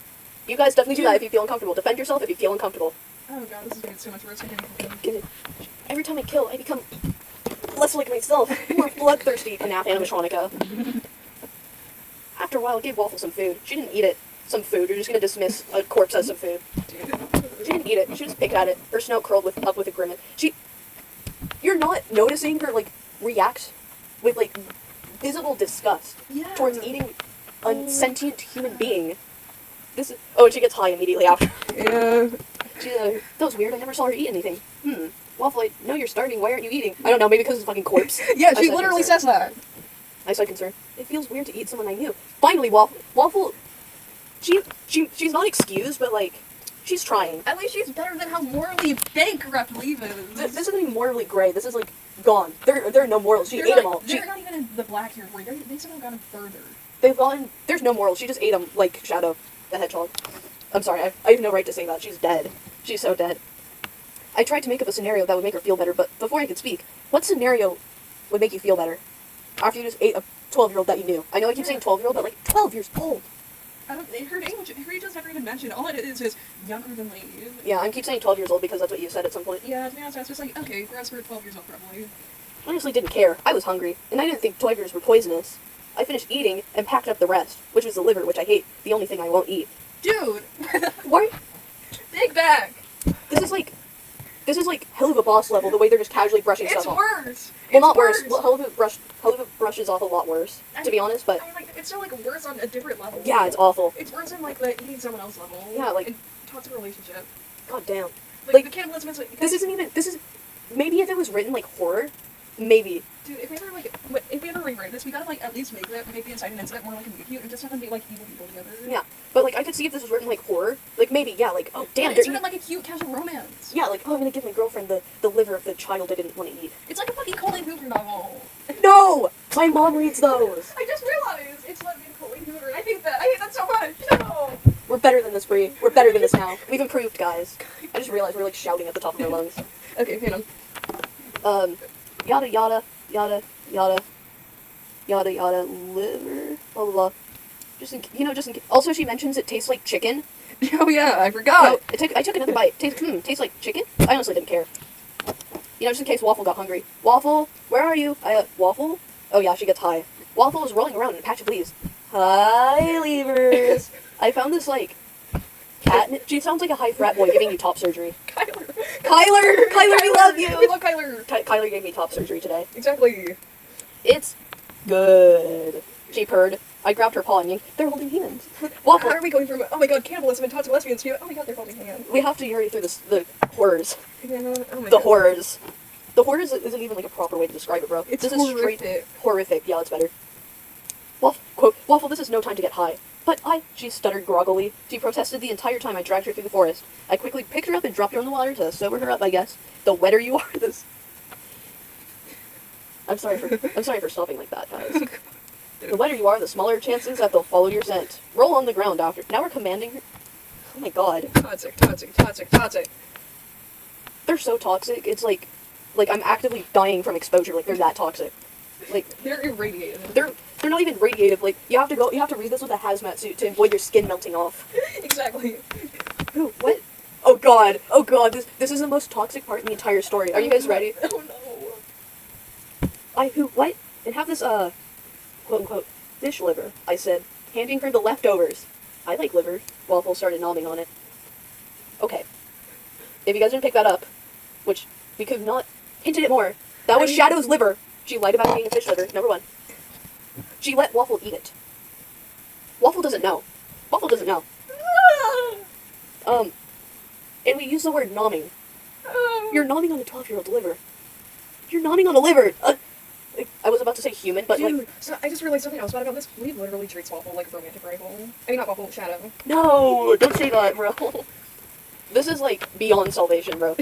You guys definitely do that if you feel uncomfortable. Defend yourself if you feel uncomfortable. Oh god, this is gonna get so much worse. I can't Get it. Every time I kill, I become less like myself, more bloodthirsty, Kanap animatronica. After a while, I gave Waffle some food. She didn't eat it. Some food. You're just gonna dismiss a corpse as some food. She didn't eat it. She just picked at it. Her snout curled up with a grimace. You're not noticing her, like, react with, like, visible disgust towards eating a sentient human being. This is... Oh, and she gets high immediately after. Yeah. That was weird. I never saw her eat anything. Waffle, I know you're starving. Why aren't you eating? I don't know. Maybe because it's a fucking corpse. Yeah, I she said literally concern. says that. I said concern. It feels weird to eat someone I knew. Finally, Waffle. She's not excused, but like, she's trying. At least she's better than how morally bankrupt Leave is. This isn't even morally gray. This is like gone. There are no morals. She ate them all. They're not even in the black territory. They somehow got him further. They've gone. There's no morals. She just ate them like Shadow, the hedgehog. I'm sorry. I have no right to say that. She's dead. She's so dead. I tried to make up a scenario that would make her feel better, but before I could speak, what scenario would make you feel better? After you just ate a 12-year-old that you knew. I know I keep saying 12-year-old, but like 12 years old. Her age does never even mentioned. All it is younger than Leave. Yeah, I keep saying 12 years old because that's what you said at some point. Yeah, to be honest, I was just like, okay, for us, we're 12 years old, probably. I honestly didn't care. I was hungry, and I didn't think 12 years were poisonous. I finished eating and packed up the rest, which was the liver, which I hate. The only thing I won't eat. Dude! What? Big bag! This is like hell of a boss level, the way they're just casually brushing It's stuff off. worse! Well, not worse. Well, hell of a brushes off a lot worse, to be honest, but... I mean, like, it's still, like, worse on a different level. Yeah, it's awful. It's worse on, like, the eating someone else level. Yeah, like... And toxic relationship. God damn. Like the cannibalism is, like... This isn't even... This is... Maybe if it was written like horror, maybe. Dude, if we ever rewrite this, we gotta, like, at least make the inciting incident more like a movie cute and just have them be, like, evil people together. Yeah, but, like, I could see if this was written like horror. Like, maybe, yeah, like, oh, damn, it's written like a cute casual romance. Yeah, like, oh, I'm gonna give my girlfriend the liver of the child I didn't want to eat. It's like a fucking Colleen Hoover novel. No! My mom reads those! I just realized it's like Colleen Hoover. I hate that so much. No! We're better than this, Bree. We're better than this now. We've improved, guys. I just realized we're, like, shouting at the top of our lungs. Okay, hang on. Yada yada, yada, yada, yada yada, liver, blah blah blah. Just in case. Also, she mentions it tastes like chicken. Oh yeah, I forgot. So, I took another bite. Tastes like chicken? I honestly didn't care. Just in case Waffle got hungry. Waffle, where are you? Waffle? Oh yeah, she gets high. Waffle is rolling around in a patch of leaves. Hi, levers. I found this, like, cat. She sounds like a high frat boy giving you top surgery. Kyler, we love you! We love Kyler! Kyler gave me top surgery today. Exactly. It's good. She purred. I grabbed her paw and yanked. They're holding hands. Waffle. How are we going from, oh my god, cannibalism and toxic lesbians to, oh my god, they're holding hands. We have to hurry through the horrors. Yeah, oh my The god. horrors. The horrors isn't even like a proper way to describe it, bro. It's this is straight horrific. horrific. Yeah, it's better. Waffle, this is no time to get high. But she stuttered groggily. She protested the entire time I dragged her through the forest. I quickly picked her up and dropped her in the water to sober her up, I guess. The wetter you are, I'm sorry for stopping like that, guys. The wetter you are, the smaller chances that they'll follow your scent. Roll on the ground after. Now we're commanding her. Oh my god. Toxic. They're so toxic. It's like I'm actively dying from exposure. Like, they're that toxic. Like, They're irradiated. they're not even radiative. Like, you have to read this with a hazmat suit to avoid your skin melting off. Exactly. Ooh, what? Oh god, this is the most toxic part in the entire story. Are you guys ready? Oh no. What? And have this, quote unquote, fish liver, I said, handing her the leftovers. I like liver. Waffle started nomming on it. Okay. If you guys didn't pick that up, which we could have not hinted it more, that was Shadow's liver. She lied about eating a fish liver, number one. She let Waffle eat it. Waffle doesn't know. And we use the word nomming. You're nomming on a 12-year-old liver. You're nomming on a liver. I was about to say human, but Dude, like... so I just realized something else about this. We literally treats Waffle like a romantic rival. I mean, not Waffle, Shadow. No! Don't say that, bro. This is, like, beyond salvation, bro.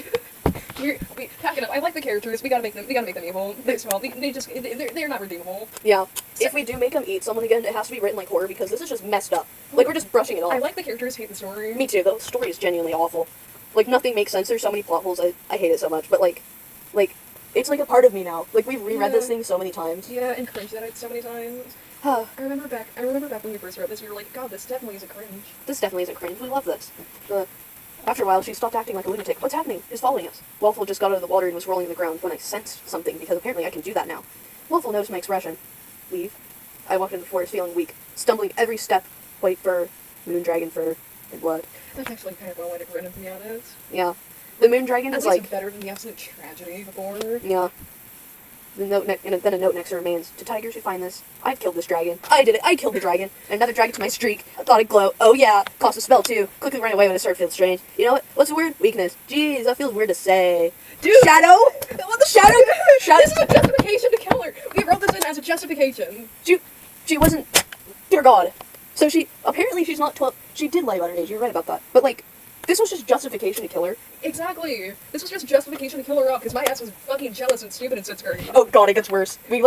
Pack it up. I like the characters. We gotta make them evil. They're small. They're not redeemable. Yeah. If we do make them eat someone again, it has to be written like horror, because this is just messed up. Like, we're just brushing it off. I like the characters, hate the story. Me too. The story is genuinely awful. Like, nothing makes sense. There's so many plot holes. I hate it so much. But, like, it's like a part of me now. Like, we've reread this thing so many times. Yeah, and cringed at it so many times. Huh. I remember back when we first wrote this, we were like, God, this definitely is a cringe. This definitely isn't cringe. We love this. After a while, she stopped acting like a lunatic. What's happening? Is following us. Waffle just got out of the water and was rolling on the ground when I sensed something, because apparently I can do that now. Waffle noticed my expression. Leave. I walked into the forest feeling weak, stumbling every step. White fur, moon dragon fur, and blood. That's actually kind of well written, to be honest. Yeah. The moon dragon is like... better than the absolute tragedy before. Yeah. The note and then a note next to remains. To tigers who find this, I've killed this dragon. I did it. I killed the dragon. And another dragon to my streak. I thought I'd glow. Oh yeah, cost a spell too. Quickly ran away when I started feeling strange. You know what? What's a word? Weakness. Jeez, that feels weird to say. Dude! Shadow? What the Shadow? This is a justification to kill her. We wrote this in as a justification. She wasn't. Dear God. So apparently she's not 12. She did lie about her age. You're right about that. But like, this was just justification to kill her. Exactly. This was just justification to kill her off because my ass was fucking jealous and stupid in 6th grade. Oh God, it gets worse. We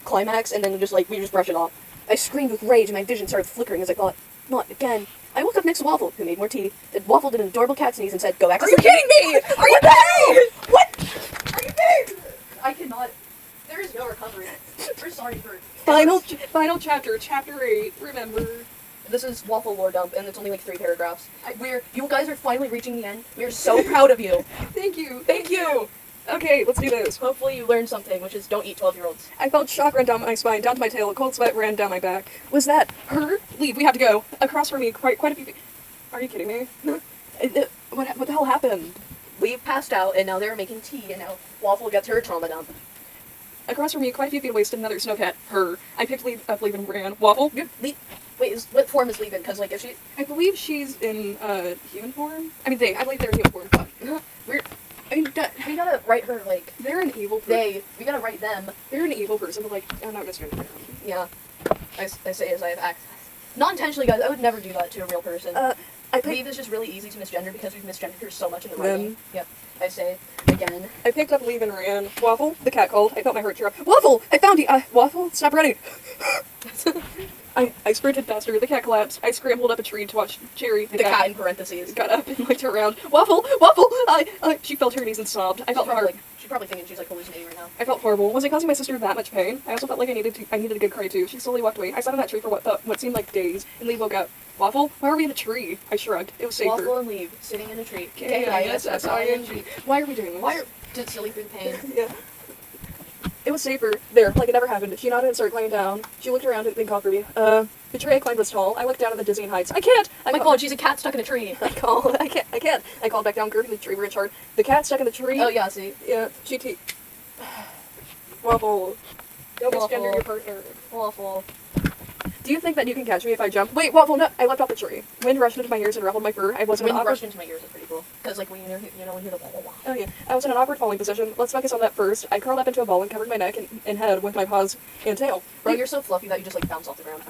climax and then we just brush it off. I screamed with rage and my vision started flickering as I thought, not again. I woke up next to Waffle, who made more tea. And Waffle did an adorable cat sneeze and said, "Go back to Are you sleep." kidding me? Are you kidding? What? Are you kidding? I cannot. There is no recovery. We're sorry for. Final chapter, chapter 8. Remember. This is Waffle Lore Dump, and it's only like 3 paragraphs. You guys are finally reaching the end. We're so proud of you. Thank you. Okay, let's do this. Hopefully you learned something, which is don't eat 12-year-olds. I felt shock run down my spine, down to my tail, a cold sweat ran down my back. Was that her? Leave, we have to go. Across from me, quite a few feet. Are you kidding me? What the hell happened? Leave passed out, and now they're making tea, and now Waffle gets her trauma dump. Across from me, quite a few feet away, stood another snowcat. Her. I picked up Leave and ran. Waffle? Wait, what form is Leave in? Because, like, if she... I believe she's in, human form? I believe they're in human form, fuck. We gotta write her, like... They're an evil person. We gotta write them. They're an evil person, but, like, I'm not misgendering them. Yeah. I say as I have act. Not intentionally, guys, I would never do that to a real person. Leave is just really easy to misgender because we've misgendered her so much in the writing. Yep. I say again. I picked up Leave and ran. Waffle, the cat called. I felt my heart drop. Waffle! I found you! Waffle, stop running! I sprinted faster. The cat collapsed. I scrambled up a tree to watch Cherry. The cat in parentheses. Got up and looked around. Waffle! She fell to her knees and sobbed. I felt hard. She's probably thinking she's like hallucinating right now. I felt horrible. Was I causing my sister that much pain? I also felt like I needed a good cry too. She slowly walked away. I sat on that tree for what seemed like days, and Lee woke up. Waffle? Why are we in a tree? I shrugged. It was safer. Waffle and Leave, sitting in a tree. K-I-S-S-I-N-G. Why are we doing this? To silly through pain. Yeah. It was safer. There, like it never happened. She nodded and started climbing down. She looked around and then called for me. The tree I climbed was tall. I looked down at the dizzying heights. I can't! Oh my God, she's a cat stuck in a tree. I can't. I called back down, curving the tree branch hard. The cat stuck in the tree. Oh yeah, see? Yeah, Waffle. Don't misgender your partner. Waffle. Do you think that you can catch me if I jump? Wait, Waffle, no! I leapt off the tree. Wind rushed into my ears and ruffled my fur. I was in an awkward... rushed into my ears is pretty cool. Because, like, when you hear the blah, blah, blah. Oh, yeah. I was in an awkward falling position. Let's focus on that first. I curled up into a ball and covered my neck and head with my paws and tail. Bro, you're so fluffy that you just, like, bounce off the ground.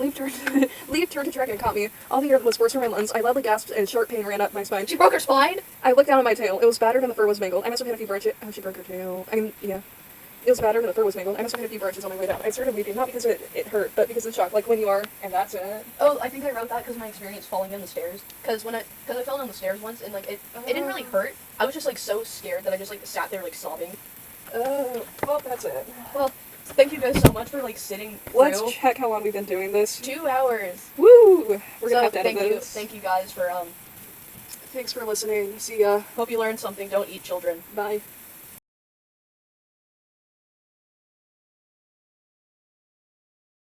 Leave turned to track and caught me. All the air was forced from my lungs. I loudly gasped and sharp pain ran up my spine. She broke her spine? I looked down at my tail. It was battered and the fur was mangled. I must have hit a few branches. Oh, she broke her tail. Yeah. It was battered and the fur was mangled. I must have hit a few branches on my way down. I started weeping, not because it hurt, but because of the shock. Like when you are, and that's it. Oh, I think I wrote that because of my experience falling down the stairs. Because I fell down the stairs once and like it didn't really hurt. I was just like so scared that I just like sat there like sobbing. Well, that's it. Well, thank you guys so much for like sitting through. Let's check how long we've been doing this. 2 hours. Woo! We're gonna have to edit this. Thank you guys for Thanks for listening. See ya. Hope you learned something. Don't eat children. Bye.